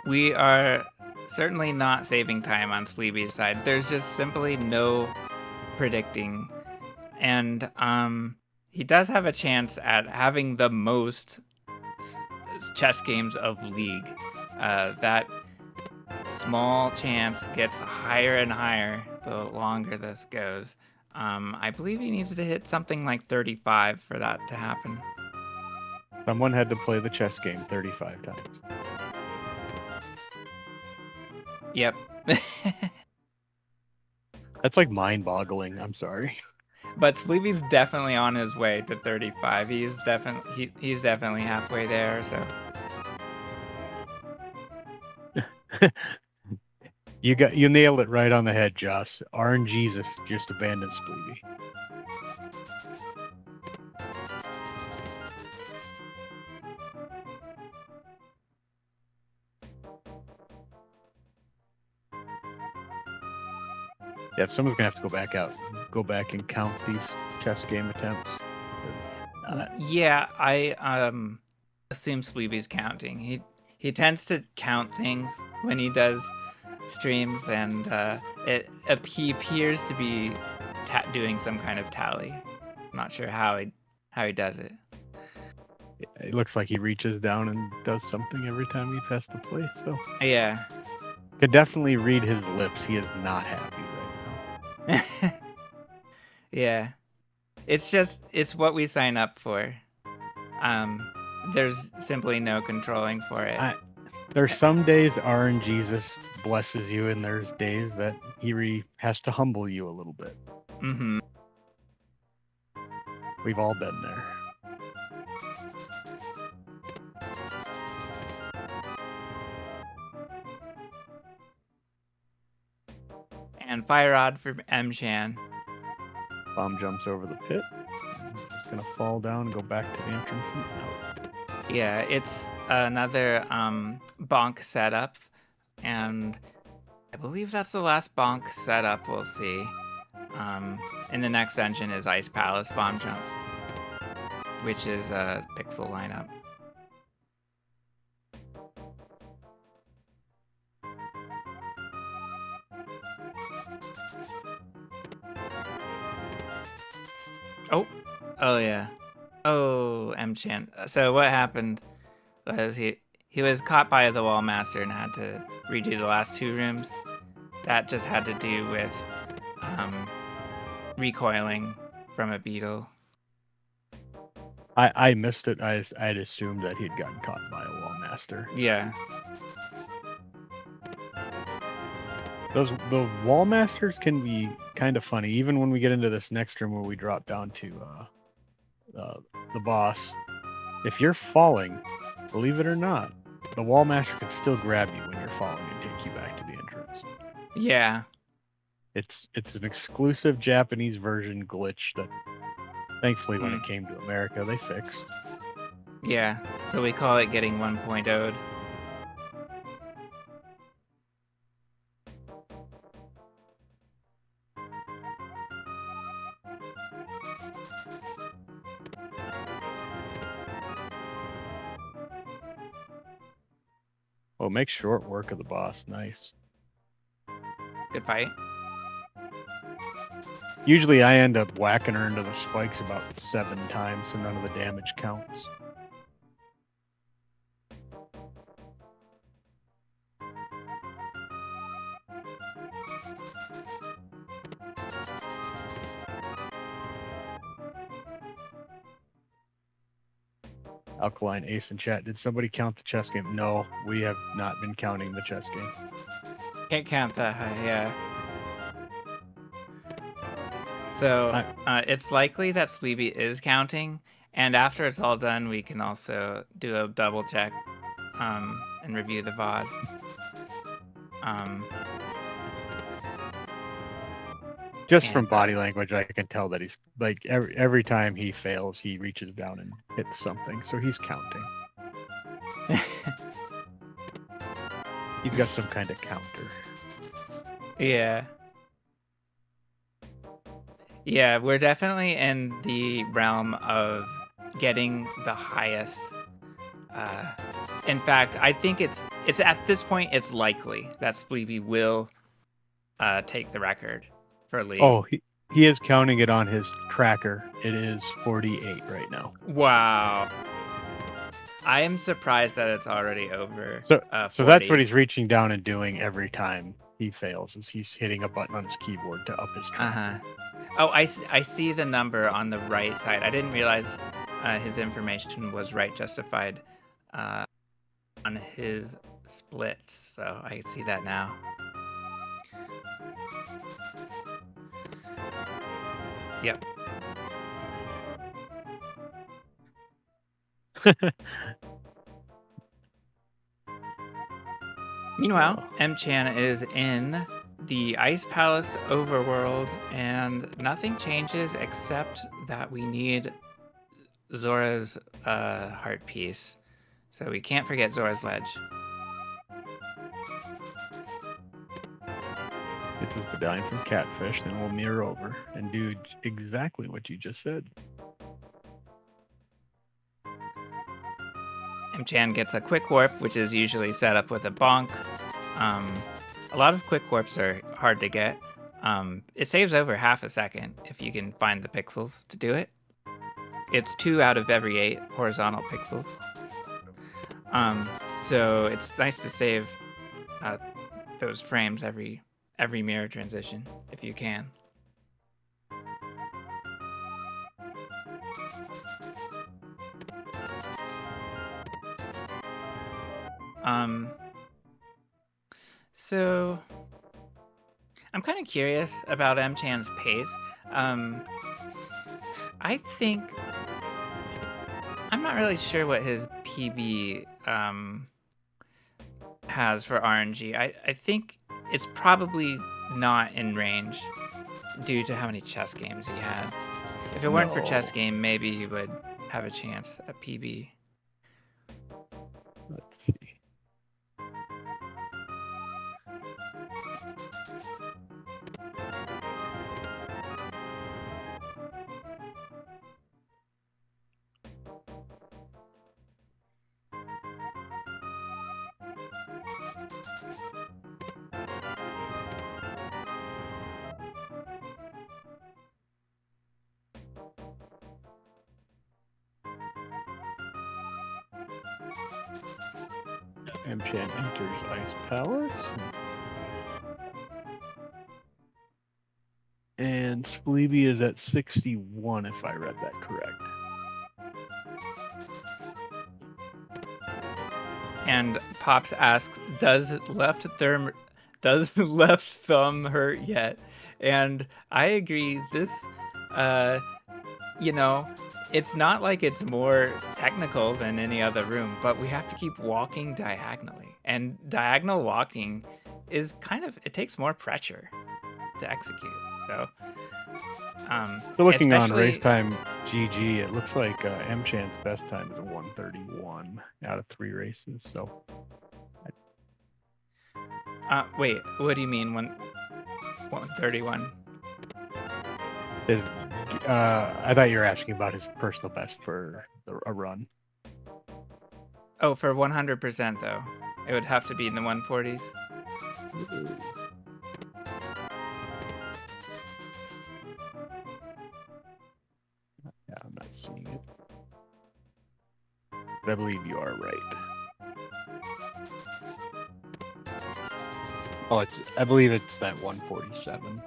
we are certainly not saving time on Spleebie's side. There's just simply no predicting. And he does have a chance at having the most chess games of League. That small chance gets higher and higher the longer this goes. I believe he needs to hit something like 35 for that to happen. Someone had to play the chess game 35 times. Yep. That's like mind-boggling. I'm sorry. But Spleebie's definitely on his way to 35. He's definitely halfway there. So you nailed it right on the head, Joss. RNGesus just abandoned Spleebie. Yeah, someone's gonna have to go back and count these chess game attempts. Yeah, I assume Spleebie's counting. He tends to count things when he does streams, and he appears to be doing some kind of tally. I'm not sure how he does it. It looks like he reaches down and does something every time he has to play. So Yeah. could definitely read his lips. He is not happy right now. Yeah. It's what we sign up for. There's simply no controlling for it. There's some days RNGesus blesses you, and there's days that he has to humble you a little bit. Mm-hmm. We've all been there. And fire rod for Mchan. Bomb jumps over the pit. It's gonna fall down and go back to the entrance and out. Yeah, it's another bonk setup, and I believe that's the last bonk setup we'll see. In the next dungeon is Ice Palace Bomb Jump, which is a pixel lineup. Oh yeah. Oh, Mchan. So what happened was he was caught by the wall master and had to redo the last 2 rooms. That just had to do with recoiling from a beetle. I missed it. I'd assumed that he'd gotten caught by a wall master. Yeah. The wall masters can be kind of funny, even when we get into this next room where we drop down to the boss. If you're falling, believe it or not, the wall master can still grab you when you're falling and take you back to the entrance. Yeah. It's an exclusive Japanese version glitch that thankfully when it came to America they fixed. Yeah. So we call it getting 1.0'd. Oh, make short work of the boss. Nice. Good fight. Usually I end up whacking her into the spikes about 7 times, so none of the damage counts. Alkaline Ace in chat. Did somebody count the chess game? No, we have not been counting the chess game. Can't count that high, yeah. So it's likely that Spleebie is counting, and after it's all done, we can also do a double check and review the VOD. Just from body language, I can tell that he's like every time he fails, he reaches down and hits something, so he's counting. He's got some kind of counter. Yeah. Yeah, we're definitely in the realm of getting the highest. In fact, I think it's at this point it's likely that Spleebie will take the record for league. Oh, he is counting it on his tracker. It is 48 right now. Wow. I am surprised that it's already over. So that's what he's reaching down and doing every time he fails, is he's hitting a button on his keyboard to up his tracker. Oh, I see the number on the right side. I didn't realize his information was right justified on his splits, so I see that now. Yep. Meanwhile, Mchan is in the Ice Palace overworld, and nothing changes except that we need Zora's heart piece. So we can't forget Zora's ledge. this medallion from Catfish, then we'll mirror over and do exactly what you just said. Mchan gets a quick warp, which is usually set up with a bonk. A lot of quick warps are hard to get. It saves over half a second if you can find the pixels to do it. It's 2 out of every 8 horizontal pixels. So it's nice to save those frames every mirror transition if you can. So I'm kind of curious about Mchan's pace. I think I'm not really sure what his PB has for RNG. I think it's probably not in range due to how many chess games he had. If it weren't for chess game, maybe he would have a chance at PB. Let's see. Mchan enters Ice Palace. And Spleebie is at 61, if I read that correct. And Pops asks, does left thumb hurt yet? And I agree. This, you know, it's not like it's more technical than any other room, but we have to keep walking diagonally. And diagonal walking is it takes more pressure to execute. So, looking on race time GG, it looks like Mchan's best time is a 1:31 out of 3 races. So, wait, what do you mean 1:31? I thought you were asking about his personal best for a run. Oh, for 100% though, it would have to be in the 140s. Yeah, I'm not seeing it. But I believe you are right. Oh, I believe it's that 147.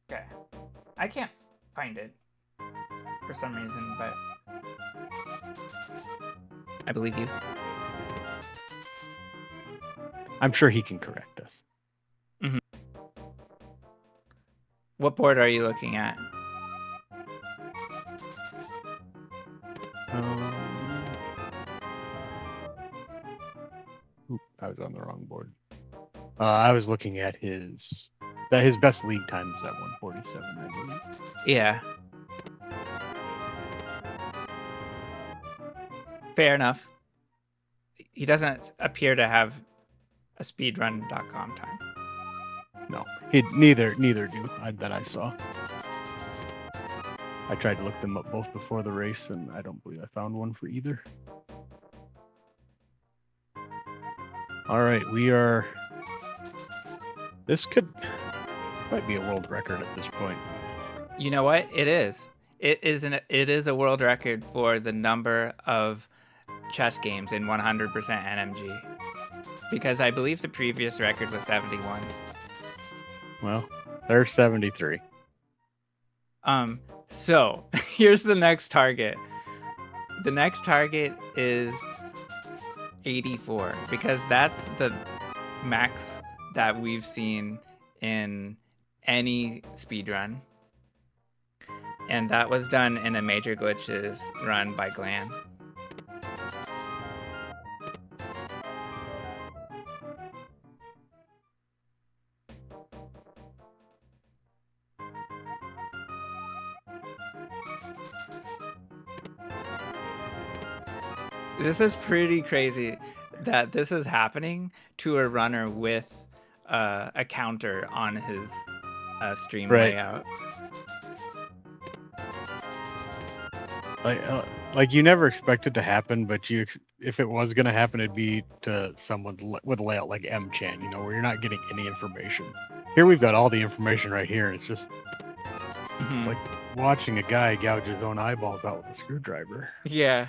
Okay. I can't find it for some reason, but I believe you. I'm sure he can correct us. Mm-hmm. What board are you looking at? I was on the wrong board. I was looking at his best league time is at 147, I believe. Yeah. Fair enough. He doesn't appear to have a speedrun.com time. No, neither do that I saw. I tried to look them up both before the race, and I don't believe I found one for either. All right, this might be a world record at this point. You know what? It is. It is a world record for the number of chess games in 100% NMG. Because I believe the previous record was 71. Well, there's 73. So here's the next target. The next target is 84 because that's the max that we've seen in any speedrun. And that was done in a Major Glitches run by Glan. This is pretty crazy that this is happening to a runner with a counter on his stream Right. layout. Like you never expect it to happen, but if it was gonna happen, it'd be to someone with a layout like Mchan, you know, where you're not getting any information. Here we've got all the information right here, and it's just like watching a guy gouge his own eyeballs out with a screwdriver. Yeah.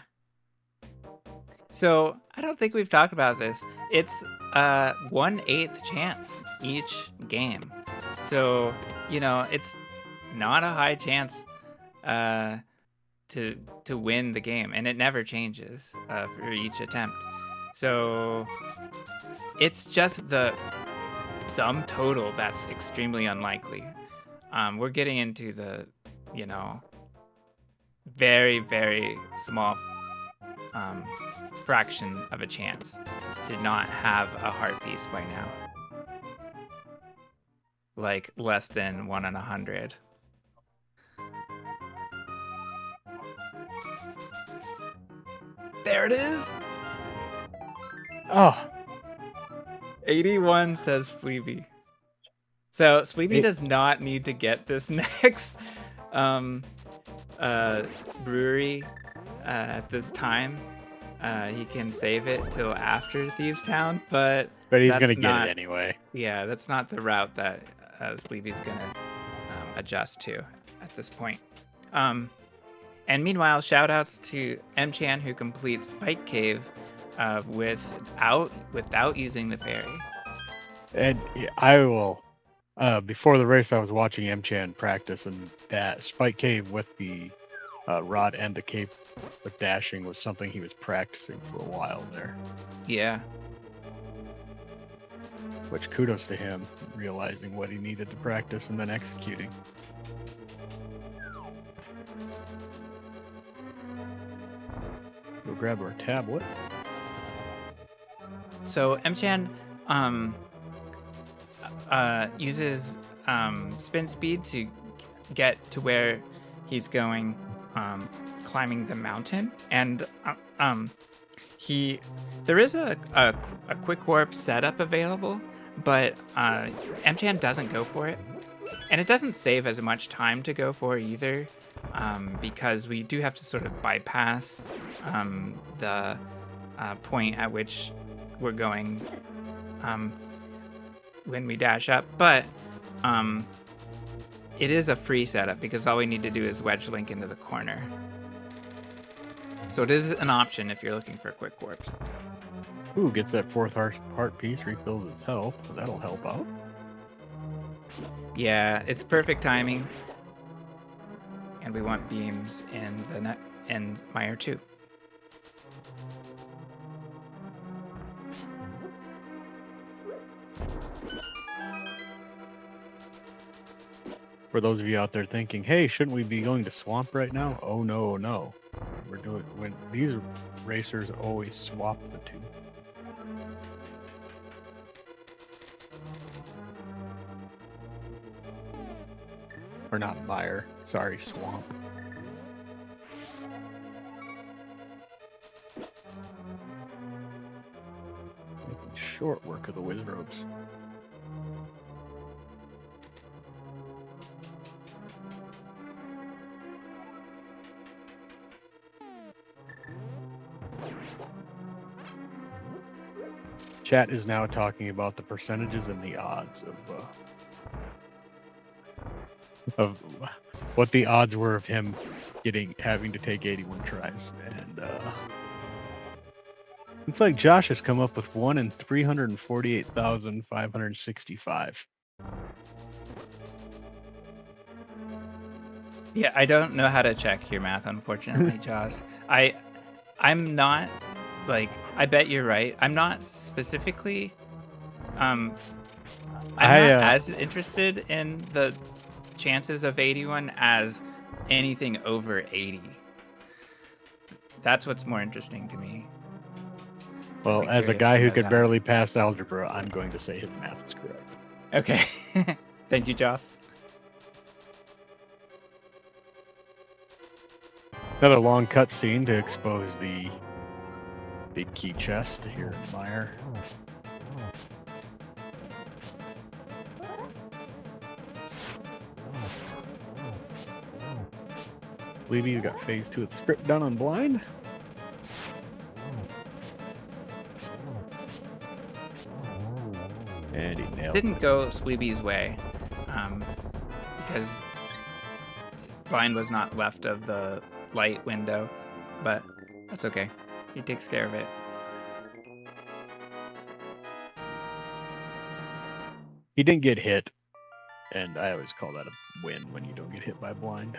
So I don't think we've talked about this. It's 1/8 chance each game. So, you know, it's not a high chance to win the game, and it never changes for each attempt. So it's just the sum total that's extremely unlikely. We're getting into the, you know, very, very small fraction of a chance to not have a heart piece by now. Like less than 1 in 100. There it is. Oh, 81 says Spleebie. So Spleebie does not need to get this next brewery at this time. He can save it till after Thieves Town, but he's that's gonna get not, it anyway. Yeah, that's not the route that Spleebie's gonna adjust to at this point. And meanwhile, shout outs to Mchan, who completes Spike Cave without using the ferry. And I will. Before the race, I was watching Mchan practice, and that Spike Cave with the rod and the cape with dashing was something he was practicing for a while there. Yeah. Which kudos to him, realizing what he needed to practice and then executing. We'll grab our tablet. So Mchan uses spin speed to get to where he's going, climbing the mountain, and there is a quick warp setup available, but Mchan doesn't go for it, and it doesn't save as much time to go for either, because we do have to sort of bypass the point at which we're going when we dash up, but it is a free setup because all we need to do is wedge link into the corner. So it is an option if you're looking for quick warps. Ooh, gets that fourth heart piece, refills his health. That'll help out. Yeah, it's perfect timing. And we want beams in the net and Mire too. For those of you out there thinking, hey, shouldn't we be going to Swamp right now? Oh, no. We're doing, when these racers always swap the two. Or not Mire, sorry, Swamp. Making short work of the Wizrobes. Chat is now talking about the percentages and the odds of what the odds were of him having to take 81 tries, and it's like Josh has come up with 1 in 348,565. Yeah, I don't know how to check your math, unfortunately, Joss. I'm not, like, I bet you're right. I'm not specifically, I'm not as interested in the chances of 81 as anything over 80. That's what's more interesting to me. Well, as a guy who could barely pass algebra, I'm going to say his math is correct. Okay. Thank you, Joss. Another long cut scene to expose the big key chest here in Mire. Spleebie, you got phase 2 of the script done on blind. And he nailed it. Didn't go Spleebie's way, because blind was not left of the light window, but that's okay. He takes care of it. He didn't get hit, and I always call that a win when you don't get hit by blind.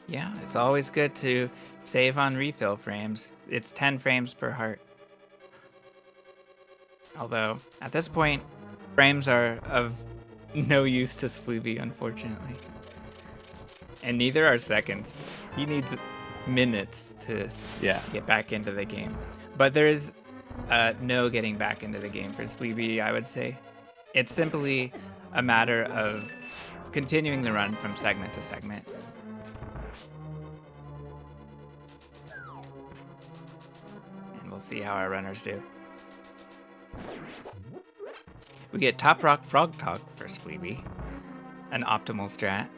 Yeah, it's always good to save on refill frames. It's 10 frames per heart. Although, at this point, frames are of no use to Spleebie, unfortunately. And neither are seconds. He needs minutes to get back into the game. But there is no getting back into the game for Spleebie, I would say. It's simply a matter of continuing the run from segment to segment. And we'll see how our runners do. We get Top Rock Frog Talk for Spleebie, an optimal strat.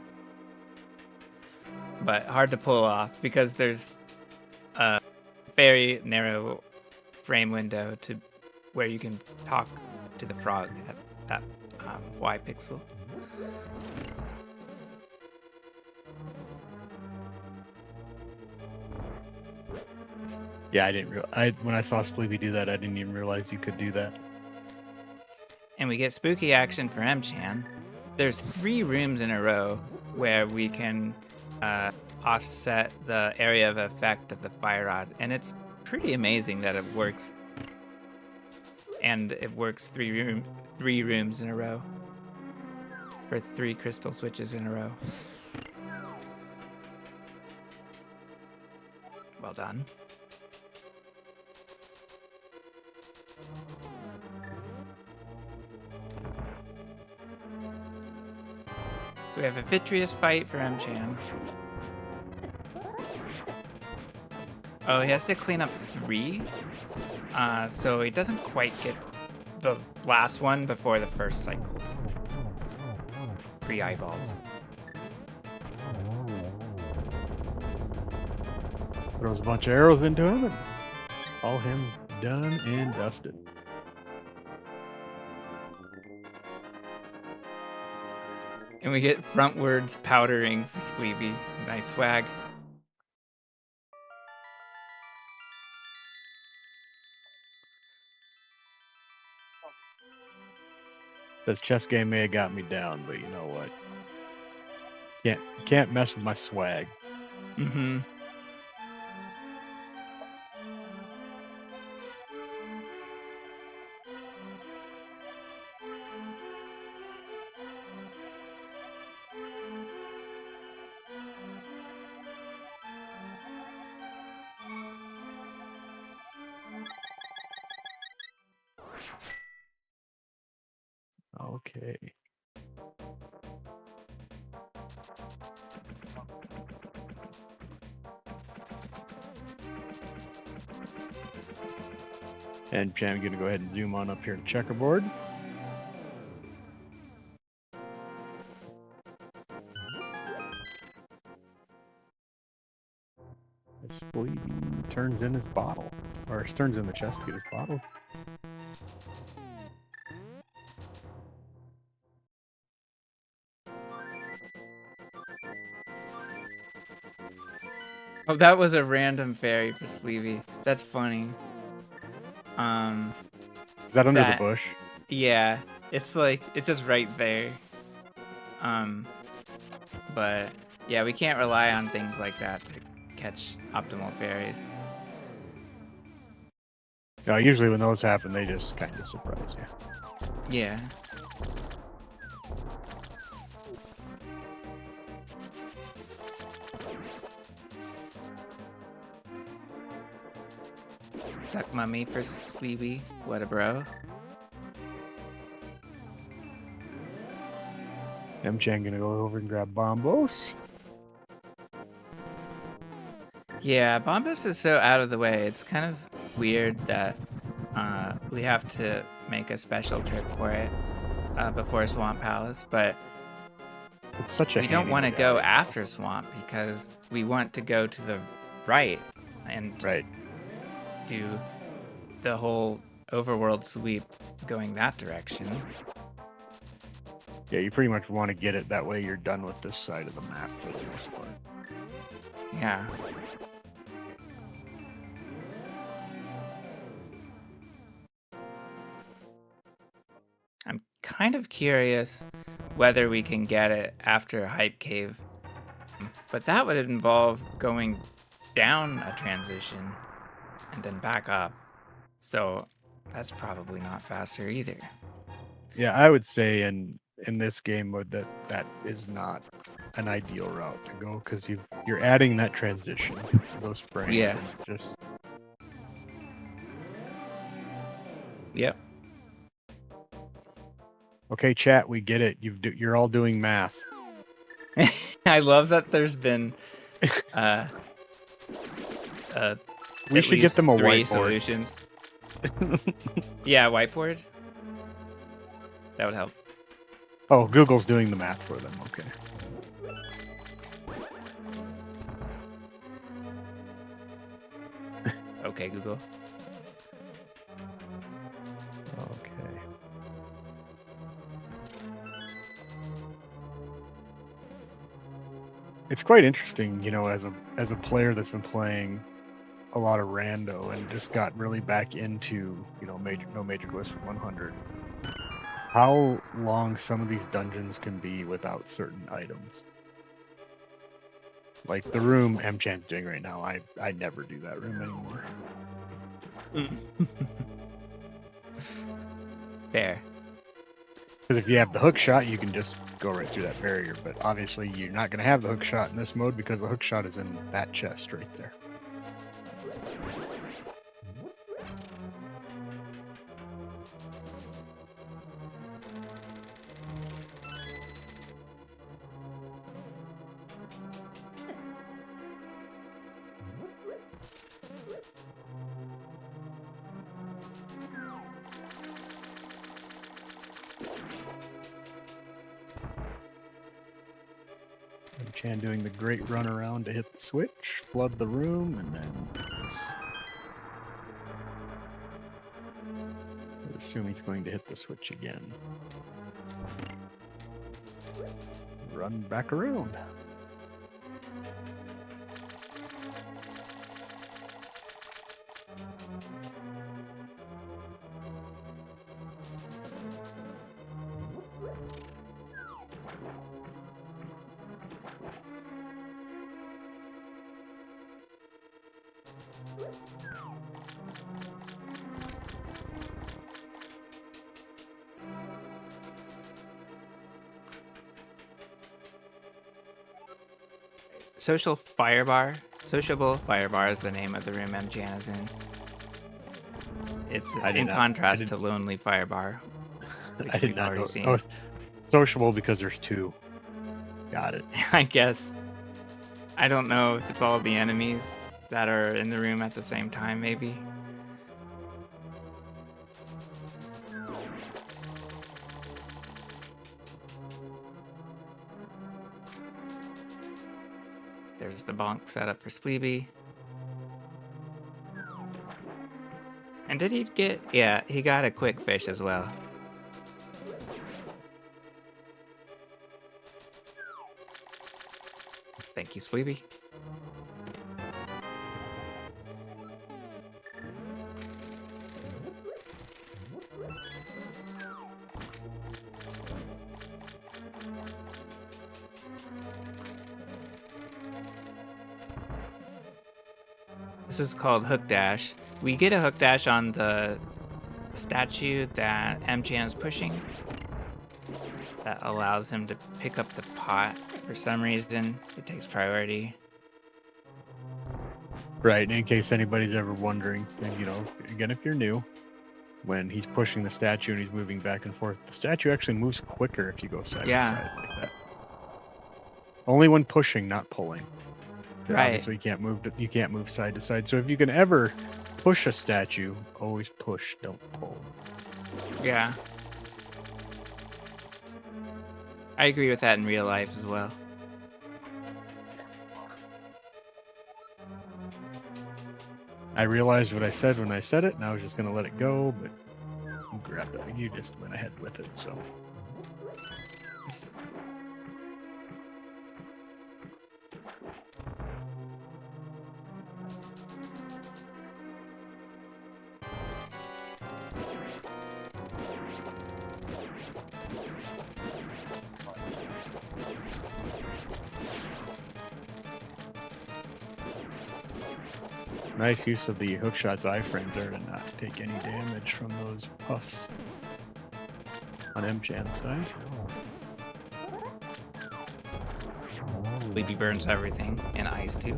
But hard to pull off because there's a very narrow frame window to where you can talk to the frog at that Y pixel. Yeah, I didn't when I saw Spleebie do that, I didn't even realize you could do that. And we get spooky action for Mchan. There's 3 rooms in a row where we can offset the area of effect of the fire rod, and it's pretty amazing that it works. And it works 3 rooms in a row for 3 crystal switches in a row. Well done. So we have a vitreous fight for Mchan. Oh, he has to clean up 3. So he doesn't quite get the last one before the first cycle. 3 eyeballs. Throws a bunch of arrows into him and all him done and dusted. And we get frontwards powdering for Spleebie. Nice swag. This chess game may have got me down, but you know what? Can't mess with my swag. Mm-hmm. Okay. And Mchan, I'm gonna go ahead and zoom on up here to checkerboard. Spleebie turns in his bottle, or turns in the chest to get his bottle. Oh, that was a random fairy for Spleebie. That's funny. Is that under the bush? Yeah, it's like, it's just right there. But yeah, we can't rely on things like that to catch optimal fairies. Usually when those happen, they just kind of surprise you. Yeah. Duck mummy for Spleebie. What a bro. Mchan gonna go over and grab Bombos. Yeah, Bombos is so out of the way. It's kind of weird that we have to make a special trip for it before Swamp Palace, but It's such a We don't handy want to go modality. after Swamp because we want to go to the right and Right. do the whole overworld sweep going that direction. Yeah, you pretty much want to get it that way. You're done with this side of the map for the most part. Yeah. I'm kind of curious whether we can get it after Hype Cave, but that would involve going down a transition and then back up. So that's probably not faster either. Yeah, I would say in this game mode that is not an ideal route to go because you're adding that transition, those frames. Yeah. And just Yep. okay, chat. We get it. You're all doing math. I love that there's been We at should get least them a 3 whiteboard. solutions. Yeah, whiteboard. That would help. Oh, Google's doing the math for them. Okay. Okay, Google. Okay. It's quite interesting, as a player that's been playing a lot of rando and just got really back into, no major glyphs 100. How long some of these dungeons can be without certain items. Like the room Mchan's doing right now, I never do that room anymore. Fair. Because if you have the hook shot, you can just go right through that barrier. But obviously, you're not going to have the hook shot in this mode because the hook shot is in that chest right there. Mchan doing the great run around to hit the switch, flood the room, and then I assume he's going to hit the switch again. Run back around. Sociable Firebar is the name of the room Mchan is in. It's in contrast to Lonely Firebar, which I did we've not already know. seen. Oh, sociable because there's 2. Got it. I guess. I don't know if it's all the enemies that are in the room at the same time, maybe. There's the bonk setup for Spleebie. And did he get... Yeah, he got a quick fish as well. Thank you, Spleebie. This is called Hook Dash. We get a Hook Dash on the statue that Mchan is pushing. That allows him to pick up the pot. For some reason, it takes priority. Right, in case anybody's ever wondering, and again, if you're new, when he's pushing the statue and he's moving back and forth, the statue actually moves quicker if you go side to side like that. Only when pushing, not pulling. Right. Obviously, you can't move side to side. So if you can ever push a statue, always push, don't pull. Yeah. I agree with that in real life as well. I realized what I said when I said it, and I was just gonna let it go, but you grabbed it. You just went ahead with it, so. Nice use of the hookshot's iframe there to not take any damage from those puffs on Mchan's side. Spleebie burns everything, and ice too.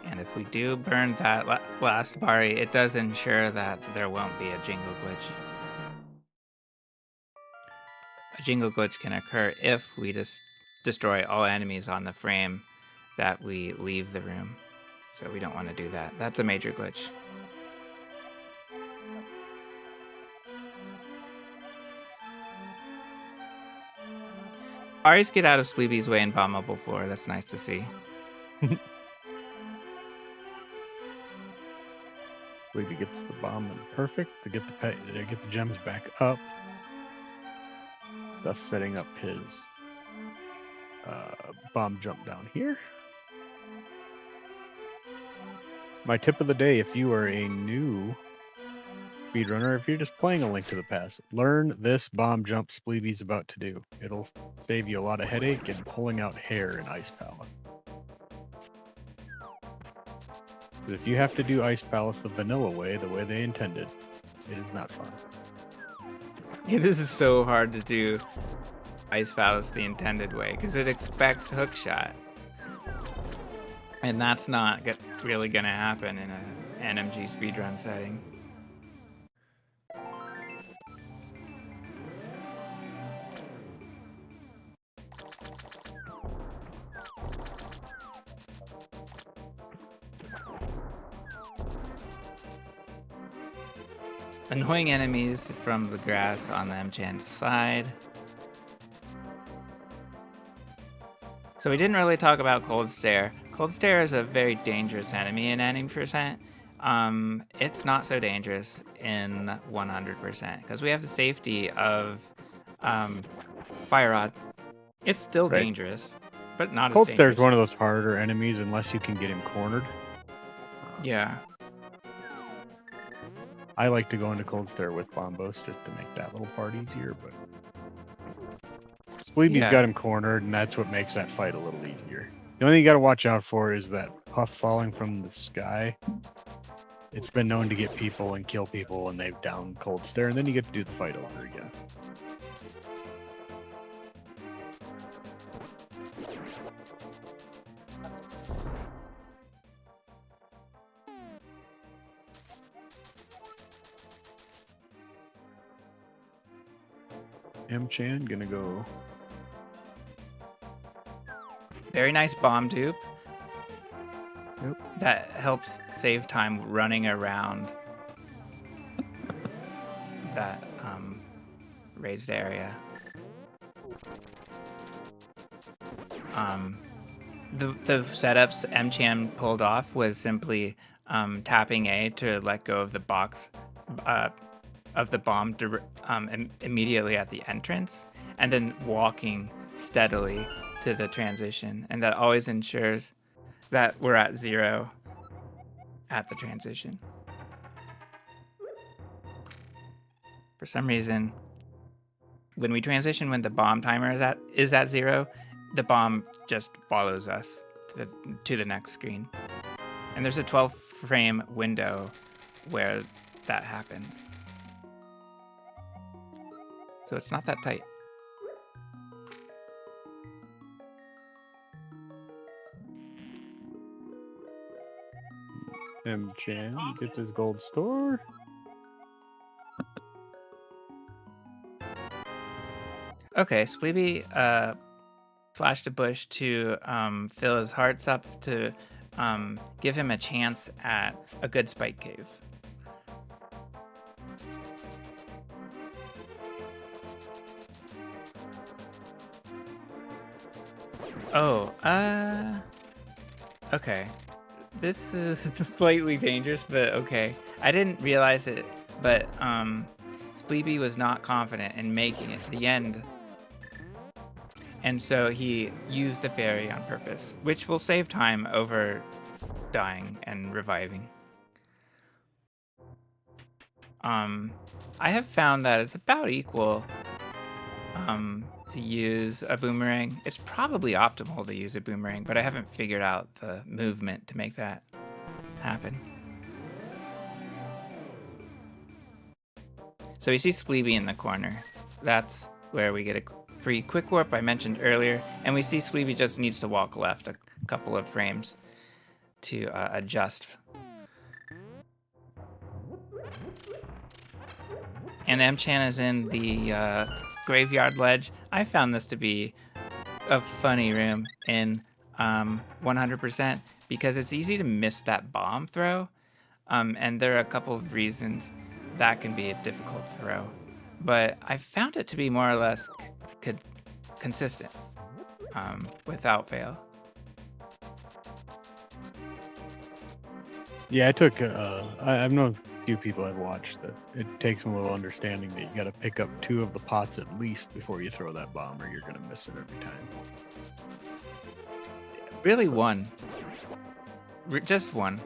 And if we do burn that last Bari, it does ensure that there won't be a jingle glitch. A jingle glitch can occur if we just destroy all enemies on the frame that we leave the room. So we don't want to do that. That's a major glitch. Aries get out of Spleebie's way in bombable floor. That's nice to see. Spleebie gets the bomb and perfect to get the gems back up, thus setting up his bomb jump down here. My tip of the day, if you are a new speedrunner, if you're just playing A Link to the Past, learn this bomb jump Spleebie's about to do. It'll save you a lot of headache and pulling out hair in Ice Palace. If you have to do Ice Palace the vanilla way, the way they intended, it is not fun. Yeah, this is so hard to do Ice Palace the intended way because it expects hookshot. And that's not really going to happen in an NMG speedrun setting. Annoying enemies from the grass on the Mchan side. So we didn't really talk about Cold Stare. Cold Stare is a very dangerous enemy in any percent. It's not so dangerous in 100% because we have the safety of Fire Rod. It's still dangerous, but not Cold as dangerous. Stare is one of those harder enemies unless you can get him cornered. Yeah. I like to go into Cold Stare with Bombos just to make that little part easier, but Spleebie's got him cornered, and that's what makes that fight a little easier. The only thing you got to watch out for is that puff falling from the sky. It's been known to get people and kill people when they've downed Cold Stare, and then you get to do the fight over again. Mchan gonna go. Very nice bomb dupe. Yep. That helps save time running around that raised area. The setups Mchan pulled off was simply tapping A to let go of the box of the bomb immediately at the entrance, and then walking steadily to the transition, and that always ensures that we're at 0 at the transition. For some reason, when we transition, when the bomb timer is at 0, the bomb just follows us to the next screen. And there's a 12-frame window where that happens. So it's not that tight. Mchan gets his gold store. Okay, Spleebie slashed a bush to fill his hearts up to give him a chance at a good spike cave. Oh, okay. This is slightly dangerous, but okay. I didn't realize it, but Spleebie was not confident in making it to the end. And so he used the fairy on purpose, which will save time over dying and reviving. I have found that it's about equal to use a boomerang. It's probably optimal to use a boomerang, but I haven't figured out the movement to make that happen. So we see Spleebie in the corner. That's where we get a free quick warp I mentioned earlier, and we see Spleebie just needs to walk left a couple of frames to adjust. And Mchan is in the graveyard ledge. I found this to be a funny room in 100% because it's easy to miss that bomb throw, and there are a couple of reasons that can be a difficult throw. But I found it to be more or less consistent without fail. Yeah, I took. I've known a few people I've watched that it takes them a little understanding that you got to pick up 2 of the pots at least before you throw that bomb, or you're gonna miss it every time. Really, 1. Just 1.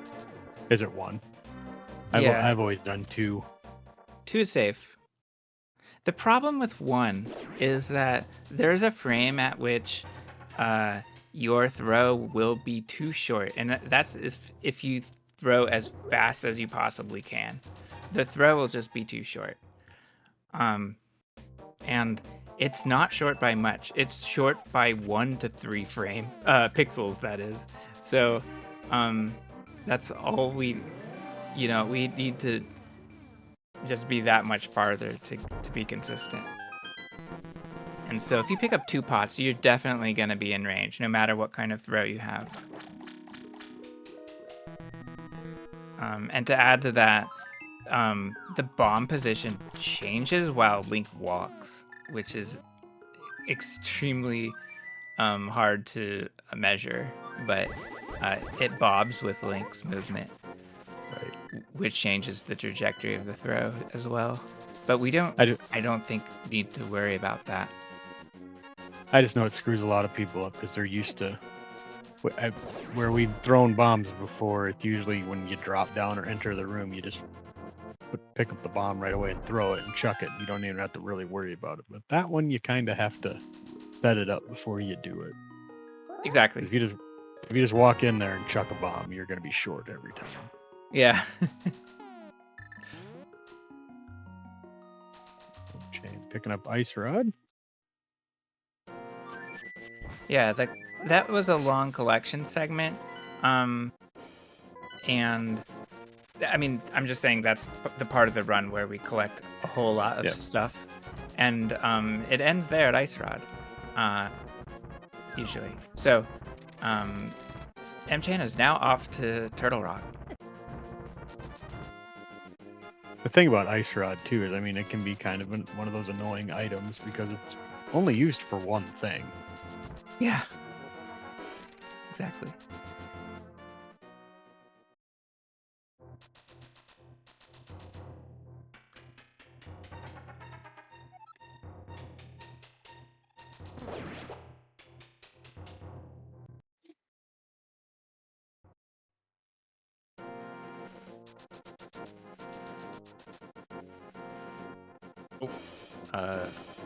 Is it 1? Yeah. I've always done 2. 2 is safe. The problem with 1 is that there's a frame at which your throw will be too short, and that's if you throw as fast as you possibly can. The throw will just be too short. And it's not short by much. It's short by 1 to 3 pixels, that is. So that's all we need to just be that much farther to be consistent. And so if you pick up 2 pots, you're definitely going to be in range, no matter what kind of throw you have. And to add to that, the bomb position changes while Link walks, which is extremely hard to measure, but it bobs with Link's movement, right, which changes the trajectory of the throw as well. But I don't think need to worry about that. I just know it screws a lot of people up because they're used to where we've thrown bombs before. It's usually when you drop down or enter the room, you just pick up the bomb right away and throw it and chuck it. You don't even have to really worry about it. But that one, you kind of have to set it up before you do it. Exactly. If you just walk in there and chuck a bomb, you're going to be short every time. Yeah. Picking up ice rod. Yeah, that was a long collection segment. And I mean, I'm just saying that's the part of the run where we collect a whole lot of stuff. And it ends there at Ice Rod, usually. So Mchan is now off to Turtle Rock. The thing about Ice Rod, too, is, I mean, it can be kind of one of those annoying items because it's only used for one thing. Yeah. Exactly.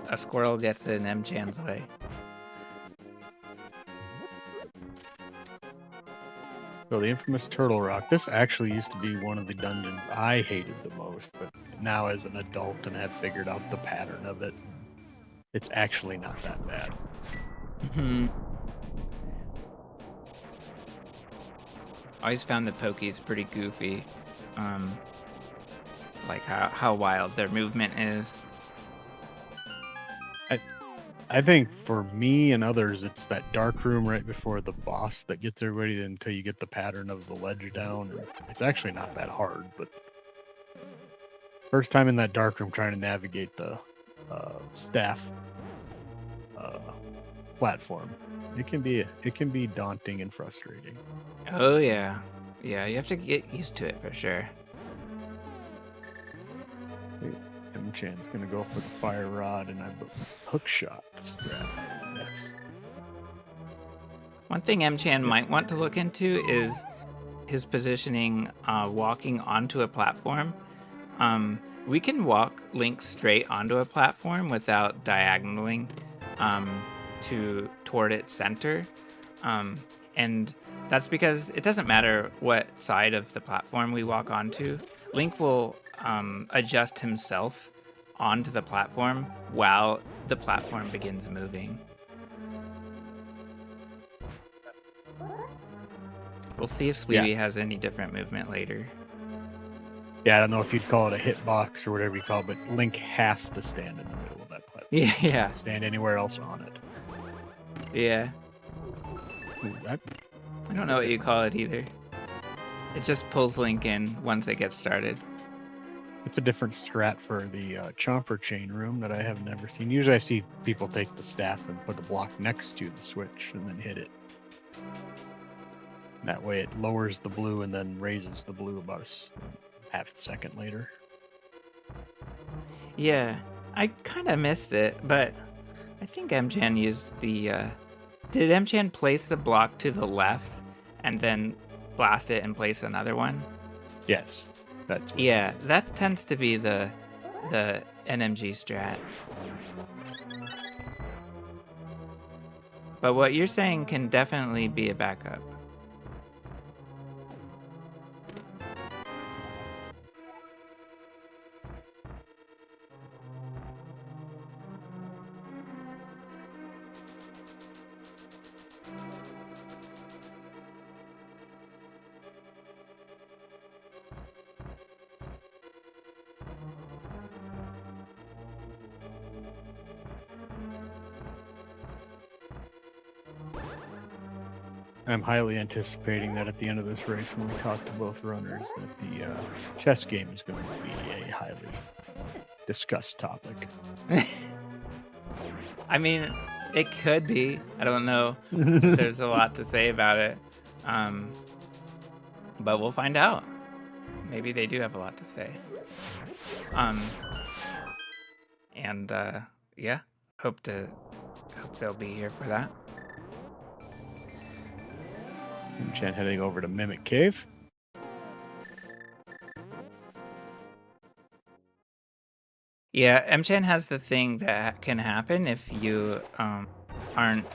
A squirrel gets in Mchan's way. So the infamous Turtle Rock. This actually used to be one of the dungeons I hated the most, but now as an adult and have figured out the pattern of it, it's actually not that bad. I always found the Pokies pretty goofy. Like how wild their movement is. I think for me and others, it's that dark room right before the boss that gets everybody until you get the pattern of the ledge down. And it's actually not that hard, but first time in that dark room trying to navigate the staff platform, it can be daunting and frustrating. Oh yeah, yeah. You have to get used to it for sure. Mchan's gonna go for the fire rod, and I hook shot strat. Yes. One thing Mchan might want to look into is his positioning walking onto a platform. We can walk Link straight onto a platform without diagonaling toward its center. And that's because it doesn't matter what side of the platform we walk onto. Link will adjust himself onto the platform while the platform begins moving. We'll see if Spleebie has any different movement later. Yeah, I don't know if you'd call it a hitbox or whatever you call it, but Link has to stand in the middle of that platform. Yeah. He can't stand anywhere else on it. Yeah. Ooh, that... I don't know what you call it either. It just pulls Link in once it gets started. It's a different strat for the chomper chain room that I have never seen. Usually I see people take the staff and put the block next to the switch and then hit it. That way it lowers the blue and then raises the blue about a half a second later. Yeah, I kind of missed it, but I think Mchan used the... Did Mchan place the block to the left and then blast it and place another one? Yes. That's what that tends to be the NMG strat. But what you're saying can definitely be a backup. I'm highly anticipating that at the end of this race, when we talk to both runners, that the chess game is going to be a highly discussed topic. I mean, it could be. I don't know if there's a lot to say about it. But we'll find out. Maybe they do have a lot to say. Yeah, hope they'll be here for that. Mchan heading over to Mimic Cave. Yeah, Mchan has the thing that can happen if you aren't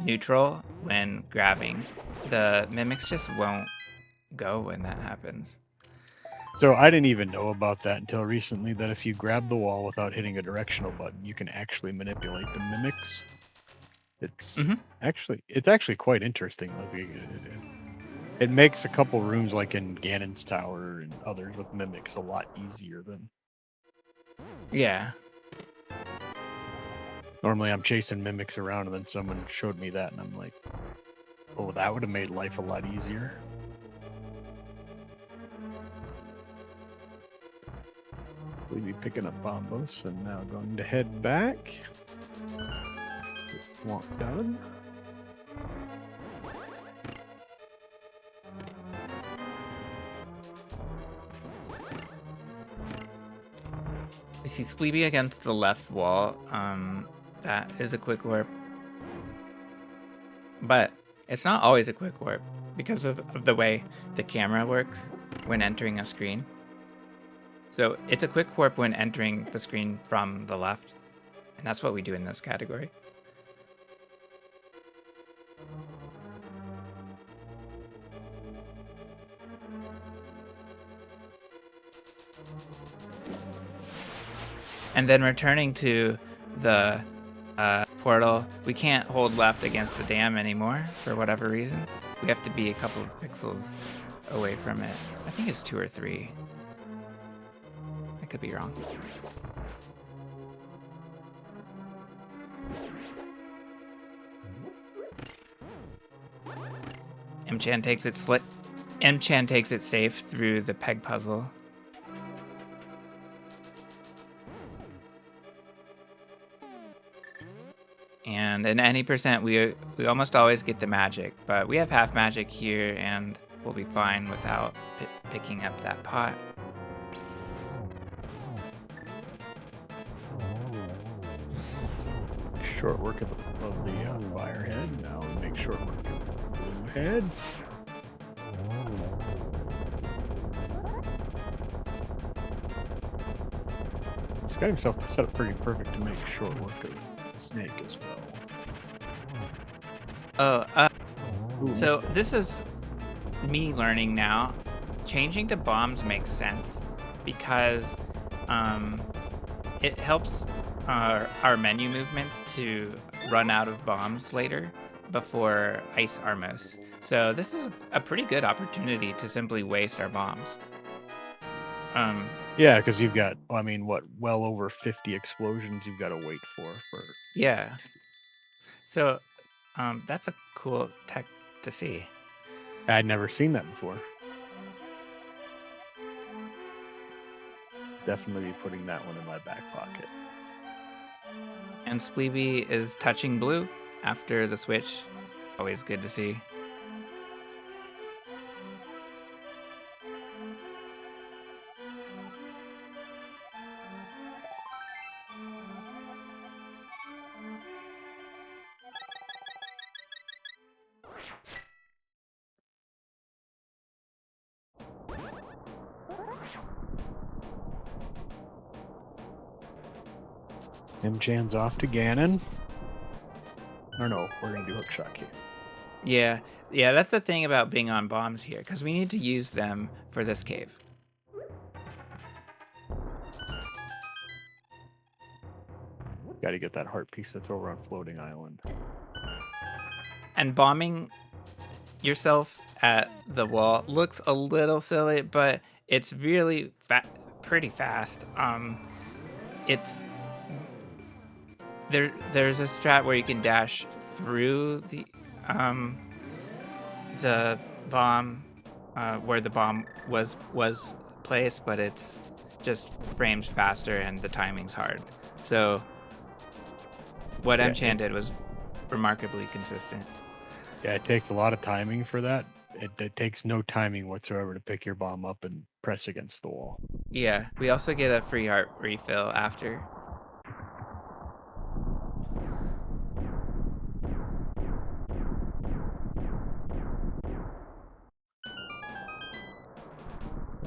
neutral when grabbing. The mimics just won't go when that happens. So I didn't even know about that until recently, that if you grab the wall without hitting a directional button, you can actually manipulate the mimics. It's actually quite interesting. It makes a couple rooms like in Ganon's Tower and others with mimics a lot easier than... Yeah. Normally I'm chasing mimics around and then someone showed me that and I'm like, oh, that would have made life a lot easier. We'll be picking up bombos and now going to head back. Walk down. We see Spleebie against the left wall. That is a quick warp. But it's not always a quick warp because of the way the camera works when entering a screen. So it's a quick warp when entering the screen from the left. And that's what we do in this category. And then returning to the portal, we can't hold left against the dam anymore for whatever reason. We have to be a couple of pixels away from it. I think it's 2 or 3. I could be wrong. Mchan takes it Mchan takes it safe through the peg puzzle. And in any percent, we almost always get the magic, but we have half magic here, and we'll be fine without picking up that pot. Short work of the fire head. Now we make short work of the blue head. He's got himself set up pretty perfect to make short work of the snake as well. Oh, Ooh, so missed it. this is me learning now. Changing to bombs makes sense because it helps our menu movements to run out of bombs later before ice Armos. So this is a pretty good opportunity to simply waste our bombs. Yeah, because you've got, I mean, what, well over 50 explosions you've got to wait for. Yeah. So that's a cool tech to see. I'd never seen that before. Definitely putting that one in my back pocket. And Spleebie is touching blue after the switch. Always good to see. Mchan's off to Ganon. Or no, we're going to do Hookshot here. Yeah, that's the thing about being on bombs here, because we need to use them for this cave. Got to get that heart piece that's over on Floating Island. And bombing yourself at the wall looks a little silly, but it's really pretty fast. There's a strat where you can dash through the bomb where the bomb was placed, but it's just frames faster and the timing's hard. So what Mchan did was remarkably consistent. Yeah, it takes a lot of timing for that. It takes no timing whatsoever to pick your bomb up and press against the wall. Yeah, we also get a free heart refill after.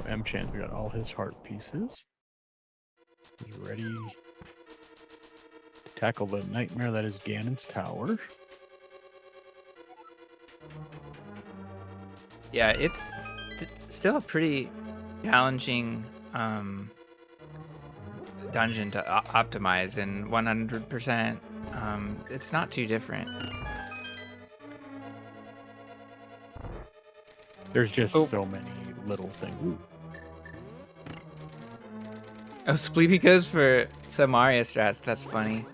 Mchan's got all his heart pieces. He's ready to tackle the nightmare that is Ganon's tower. Yeah, it's still a pretty challenging dungeon to optimize, and 100%, it's not too different. There's just so many little things. Ooh. Oh, Spleebie goes for Samaria strats. That's funny.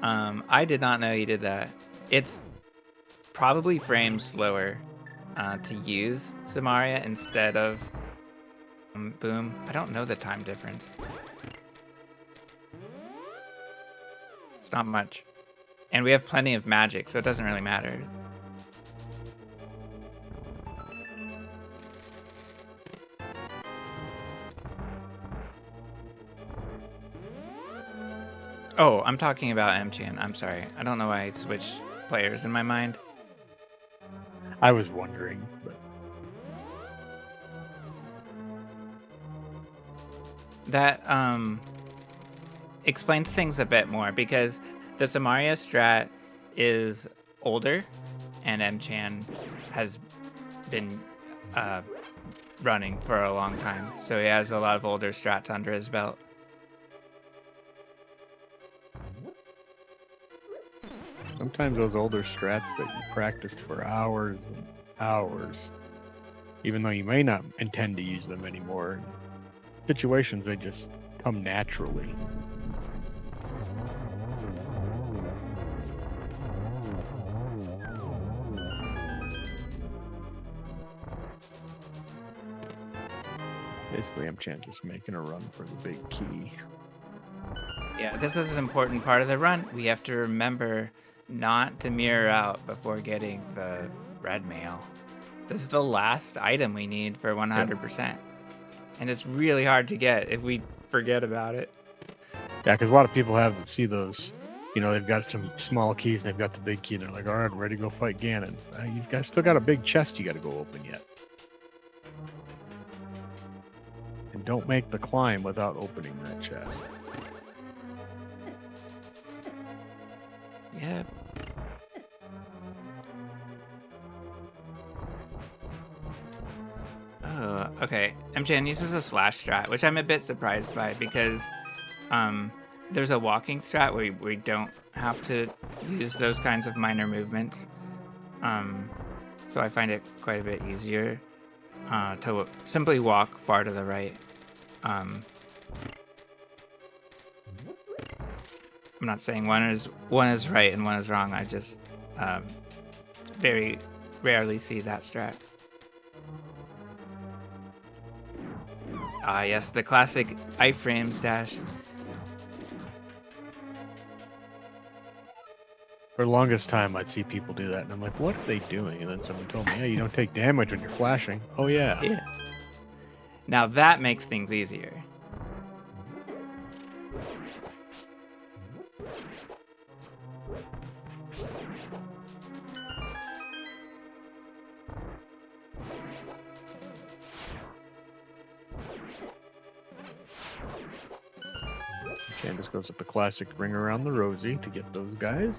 I did not know you did that. It's probably frames slower to use Samaria instead of Boom. I don't know the time difference. It's not much. And we have plenty of magic, so it doesn't really matter. Oh, I'm talking about Mchan. I'm sorry. I don't know why I switched players in my mind. I was wondering, but that explains things a bit more, because the Samaria strat is older and Mchan has been running for a long time, so he has a lot of older strats under his belt. sometimes those older strats that you practiced for hours and hours, even though you may not intend to use them anymore, in situations they just come naturally. Basically, Mchan just making a run for the big key. Yeah, this is an important part of the run. We have to remember not to mirror out before getting the red mail. This is the last item we need for 100%. And it's really hard to get if we forget about it. Yeah, because a lot of people see those, you know, they've got some small keys and they've got the big key. And they're like, all right, I'm ready to go fight Ganon. You've guys still got a big chest you got to go open yet. And don't make the climb without opening that chest. Yeah. Oh, okay. Mchan uses a slash strat, which I'm a bit surprised by because there's a walking strat where we don't have to use those kinds of minor movements. So I find it quite a bit easier to simply walk far to the right. I'm not saying one is right and one is wrong. I just very rarely see that strat. Ah, yes, the classic iframes dash. For the longest time, I'd see people do that, and I'm like, what are they doing? And then someone told me, yeah, you don't take damage when you're flashing. Oh, yeah. Yeah. Now that makes things easier. Candace goes with the classic ring around the rosy to get those guys.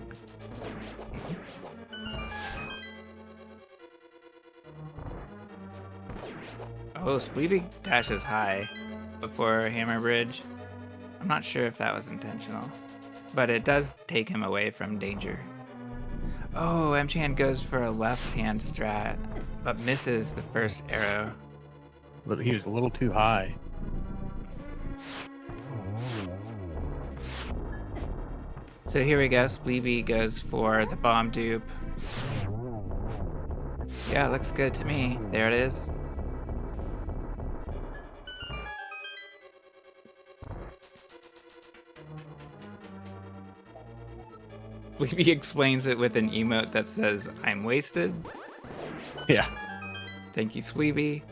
Oh, Spleebie dashes high before Hammer Bridge. I'm not sure if that was intentional, but it does take him away from danger. Oh, Mchan goes for a left-hand strat, but misses the first arrow. But he was a little too high. So here we go. Spleebie goes for the bomb dupe. Yeah, looks good to me. There it is. Spleebie explains it with an emote that says, "I'm wasted." Yeah. Thank you, Spleebie.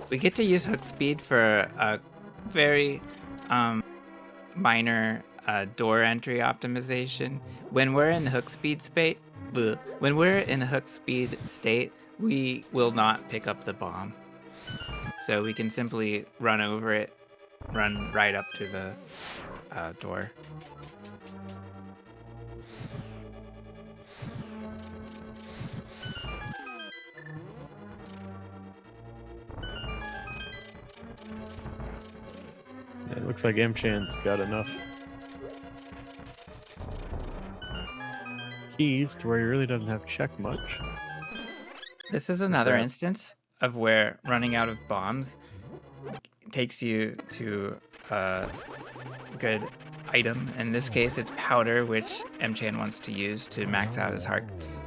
We get to use hook speed for a very minor door entry optimization. When we're in hook speed state, we will not pick up the bomb. So we can simply run over it, run right up to the door. It looks like Mchan's got enough keys to where he really doesn't have to check much. This is another instance of where running out of bombs takes you to a good item. In this case, it's powder, which Mchan wants to use to max out his hearts.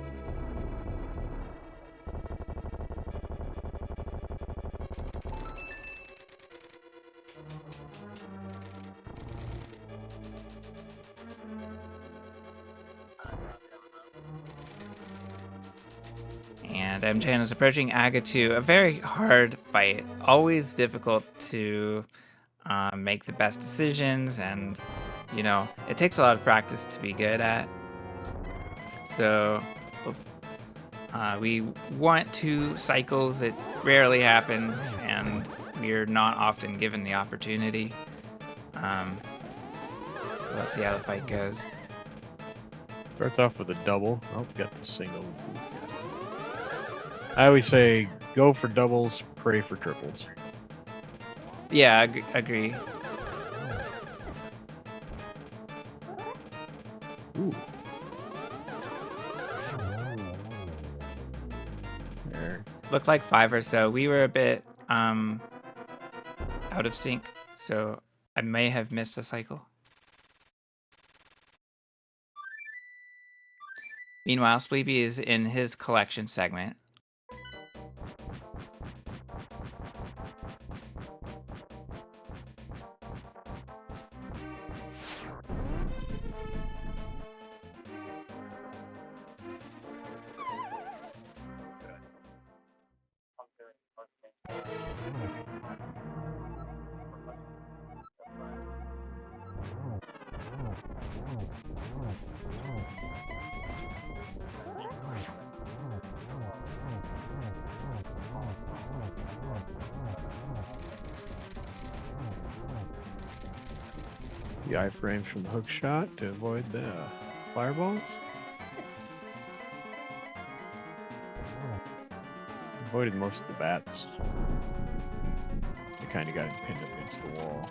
And Mchan is approaching Agatu, a very hard fight, always difficult to make the best decisions, and you know, it takes a lot of practice to be good at. So we want 2 cycles. It rarely happens, and we're not often given the opportunity. Let's see how the fight goes. Starts off with a double. Oh, got the single. I always say, go for doubles, pray for triples. Yeah, agree. Ooh. There. Looked like 5 or so. We were a bit out of sync, So I may have missed a cycle. Meanwhile, Spleebie is in his collection segment. The iframes from the hook shot to avoid the fireballs. Avoided most of the bats. I kind of got him pinned up against the wall.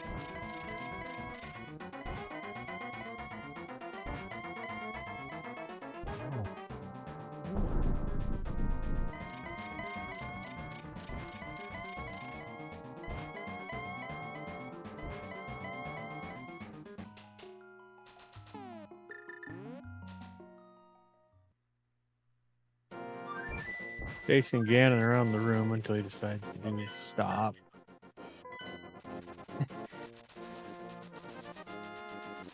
Chasing Ganon around the room until he decides to do stop.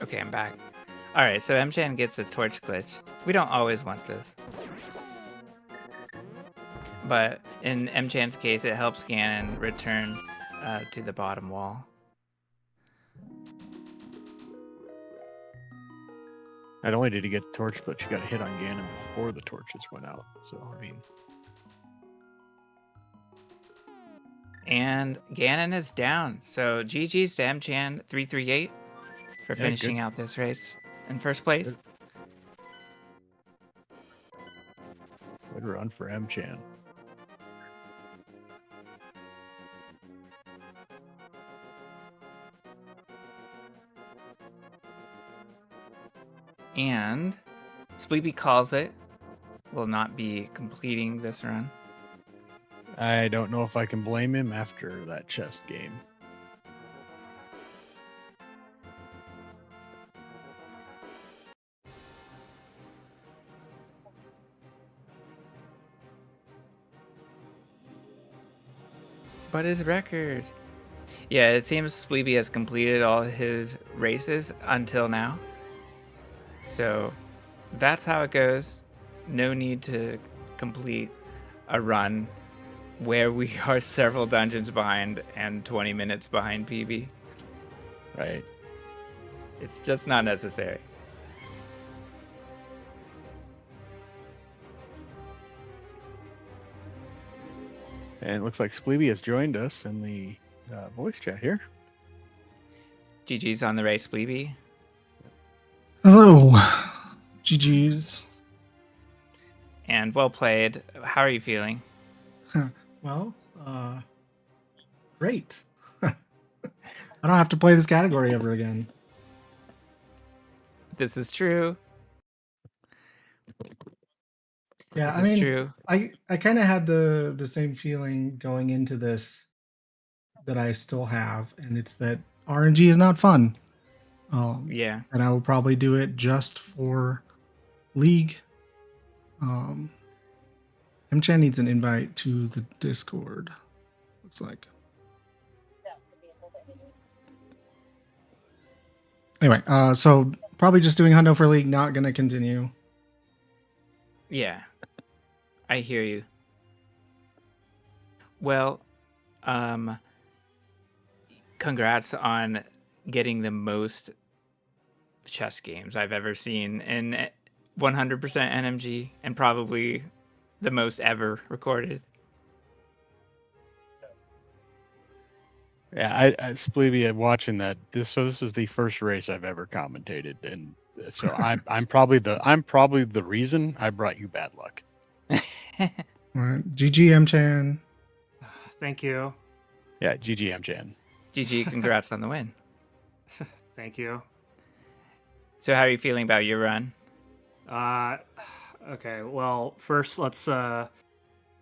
Okay, I'm back. All right, so Mchan gets a torch glitch. We don't always want this. But in Mchan's case, it helps Ganon return to the bottom wall. Not only did he get the torch glitch, he got a hit on Ganon before the torches went out. So, I mean... And Ganon is down. So GG's to Mchan338 for finishing out this race in first place. Good run for Mchan. And Spleebie calls it. Will not be completing this run. I don't know if I can blame him after that chest game. But his record. Yeah, it seems Spleebie has completed all his races until now. So that's how it goes. No need to complete a run where we are several dungeons behind and 20 minutes behind PB. Right. It's just not necessary. And it looks like Spleebie has joined us in the voice chat here. GG's on the race, Spleebie. Hello. GG's. And well played. How are you feeling? Well, great. I don't have to play this category ever again. This is true. Yeah, This I is mean, true. I kind of had the same feeling going into this that I still have, and it's that RNG is not fun. Yeah. And I will probably do it just for League. Mchan needs an invite to the Discord. Looks like. Anyway, so probably just doing Hundo for League, not gonna continue. Yeah. I hear you. Well, congrats on getting the most chess games I've ever seen in 100% NMG and probably the most ever recorded. Yeah, I Spleebie, watching that. This is the first race I've ever commentated, and so I'm probably the reason I brought you bad luck. All right, GG Mchan. Thank you. Yeah, GG Mchan. GG, congrats on the win. Thank you. So how are you feeling about your run? Okay, well, first let's I'm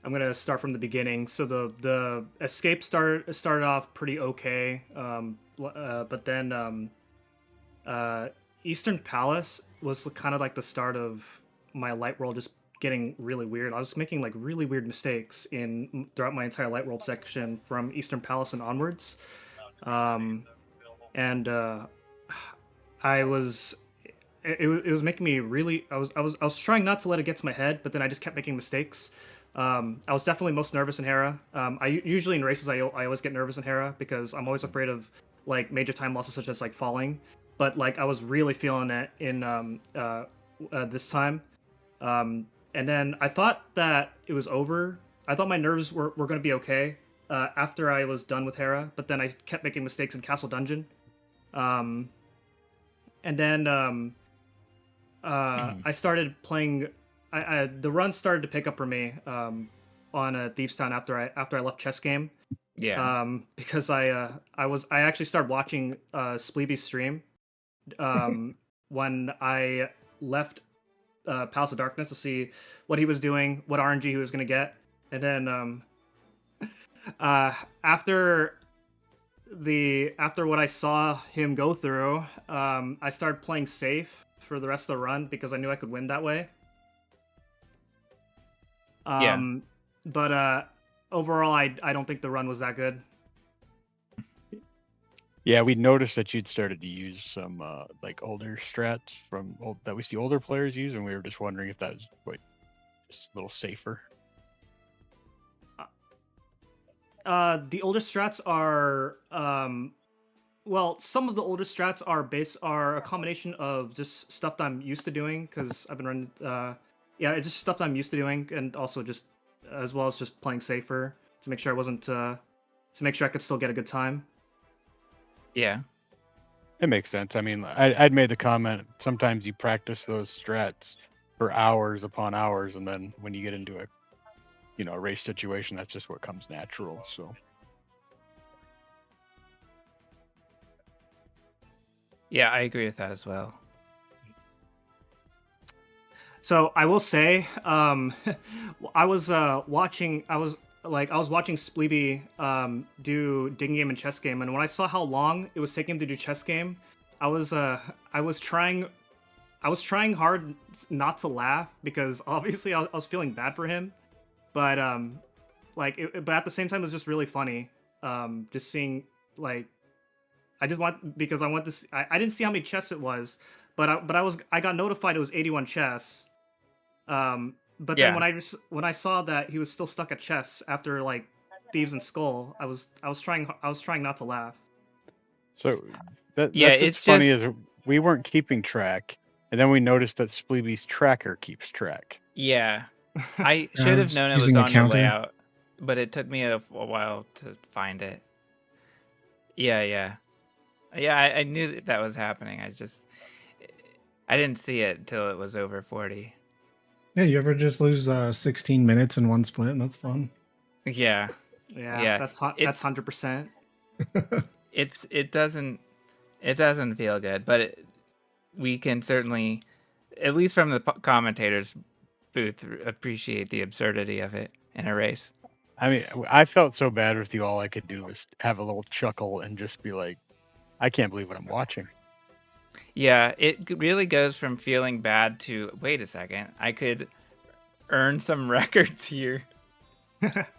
going to start from the beginning. So the escape started off pretty okay. but then Eastern Palace was kind of like the start of my light world just getting really weird. I was making like really weird mistakes throughout my entire light world section from Eastern Palace and onwards. And I was it was making me really I was trying not to let it get to my head, but then I just kept making mistakes. I was definitely most nervous in Hera. Usually in races I always get nervous in Hera because I'm always afraid of like major time losses such as like falling. But like I was really feeling it in this time. And then I thought that it was over. I thought my nerves were going to be okay after I was done with Hera, but then I kept making mistakes in Castle Dungeon. And then I started playing. The run started to pick up for me on Thieves Town after I left chess game. Yeah. Because I actually started watching Spleebie's stream when I left Palace of Darkness to see what he was doing, what RNG he was going to get, and then after what I saw him go through, I started playing safe for the rest of the run because I knew I could win that way. But overall, I don't think the run was that good. Yeah, we noticed that you'd started to use some like older strats that we see older players use, and we were just wondering if that was just a little safer. The older strats are well, some of the older strats are a combination of just stuff that I'm used to doing because I've been running. It's just stuff that I'm used to doing, and also just as well as just playing safer to make sure I wasn't to make sure I could still get a good time. Yeah. It makes sense. I mean, I'd made the comment, sometimes you practice those strats for hours upon hours, and then when you get into a race situation, that's just what comes natural. So Yeah, I agree with that as well. So I will say, I was watching Spleebie do digging game and chess game, and when I saw how long it was taking him to do chess game, I was trying hard not to laugh because obviously I was feeling bad for him, but but at the same time it was just really funny, just seeing like I didn't see how many chess it was, but I got notified it was 81 chess. But then when I saw that he was still stuck at chess after like Thieves and Skull, I was trying not to laugh. So that's it's funny just... is we weren't keeping track, and then we noticed that Spleebie's tracker keeps track. Yeah, I should have known it was on the layout, but it took me a while to find it. Yeah. I knew that was happening. I didn't see it until it was over 40. Yeah, you ever just lose 16 minutes in one split? That's fun. Yeah. That's 100%. It doesn't feel good, but we can certainly, at least from the commentators booth, appreciate the absurdity of it in a race. I mean, I felt so bad with you. All I could do was have a little chuckle and just be like, I can't believe what I'm watching. Yeah, it really goes from feeling bad to, wait a second, I could earn some records here.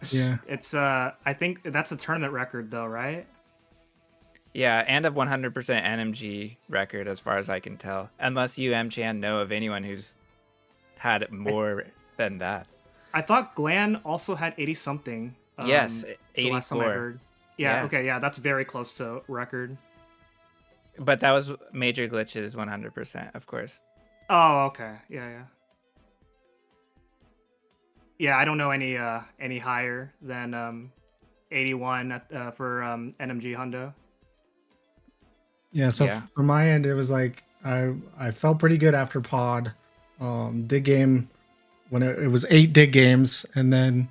Yeah. It's I think that's a tournament record though, right? Yeah, and a 100% NMG record as far as I can tell. Unless you, Mchan, know of anyone who's had more than that. I thought Glan also had 80 something. Yes, 84. Last time I heard. Yeah, okay, yeah, that's very close to record. But that was Major Glitches 100%, of course. Oh, okay. Yeah. Yeah, I don't know any higher than 81 for NMG Hundo. Yeah, so from my end, it was like I felt pretty good after pod. Dig game, when it was 8 dig games, and then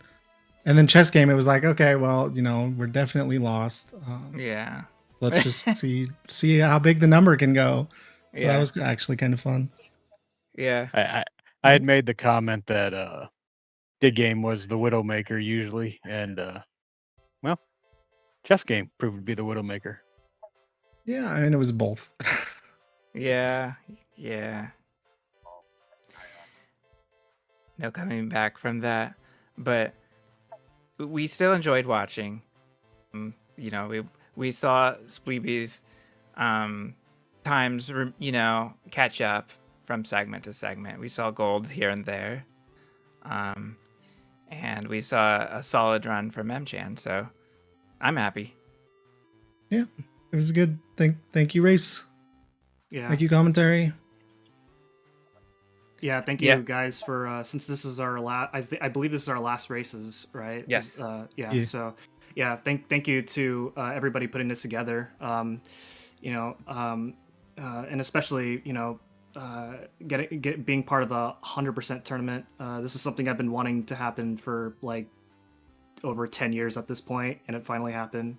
chess game, it was like, okay, well, we're definitely lost. Yeah. Let's just see how big the number can go. So that was actually kind of fun. Yeah. I had made the comment that dig game was the Widowmaker usually, and well, chess game proved to be the Widowmaker. Yeah, and it was both. Yeah. No coming back from that, but we still enjoyed watching. You know, we saw Spleebie's times, you know, catch up from segment to segment. We saw gold here and there, and we saw a solid run from Mchan. So I'm happy. Yeah, it was good. Thank you, Race. Yeah. Thank you, commentary. Yeah, thank you guys for since this is our last. I believe this is our last races, right? Yes. Yeah. So, yeah, thank you to everybody putting this together. You know, and especially being part of a 100% tournament. This is something I've been wanting to happen for like over 10 years at this point, and it finally happened.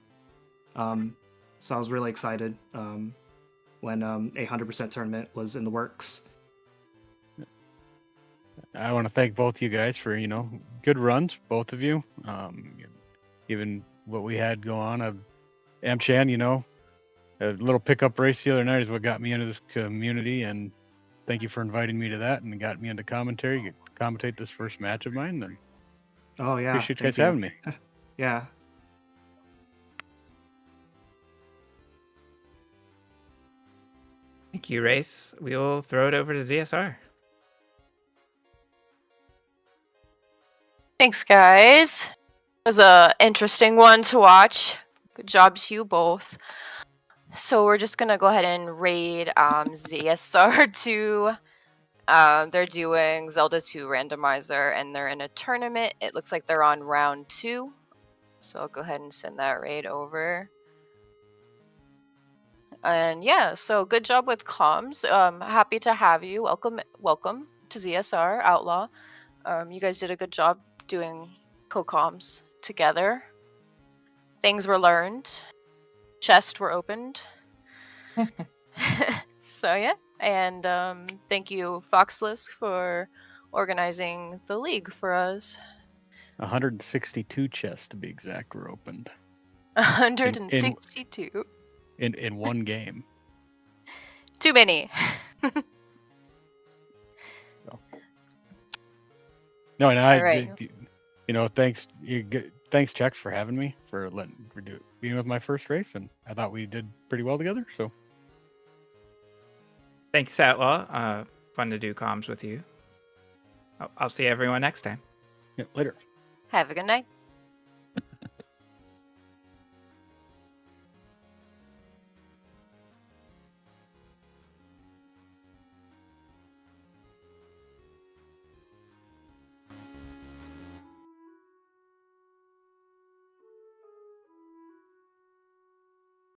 So I was really excited when a 100% tournament was in the works. I want to thank both you guys for, you know, good runs, both of you. Even what we had go on. Mchan, you know, a little pickup race the other night is what got me into this community, and thank you for inviting me to that and got me into commentary. You get to commentate this first match of mine. And oh yeah, appreciate you guys having me. Yeah. Thank you, Race. We'll throw it over to ZSR. Thanks, guys. It was a interesting one to watch. Good job to you both. So we're just gonna go ahead and raid ZSR 2. They're doing Zelda 2 randomizer, and they're in a tournament. It looks like they're on round 2. So I'll go ahead and send that raid over. And yeah, so good job with comms. Happy to have you. Welcome to ZSR Outlaw. You guys did a good job doing co-comms together. Things were learned. Chests were opened. So yeah, and thank you, Foxless, for organizing the league for us. 162 chests to be exact were opened. 162. In one game. Too many. No, and I, right. you know, thanks Chex for having me, for being with my first race, and I thought we did pretty well together. So Thanks, Outlaw. Fun to do comms with you. I'll see everyone next time. yeah, later. Have a good night.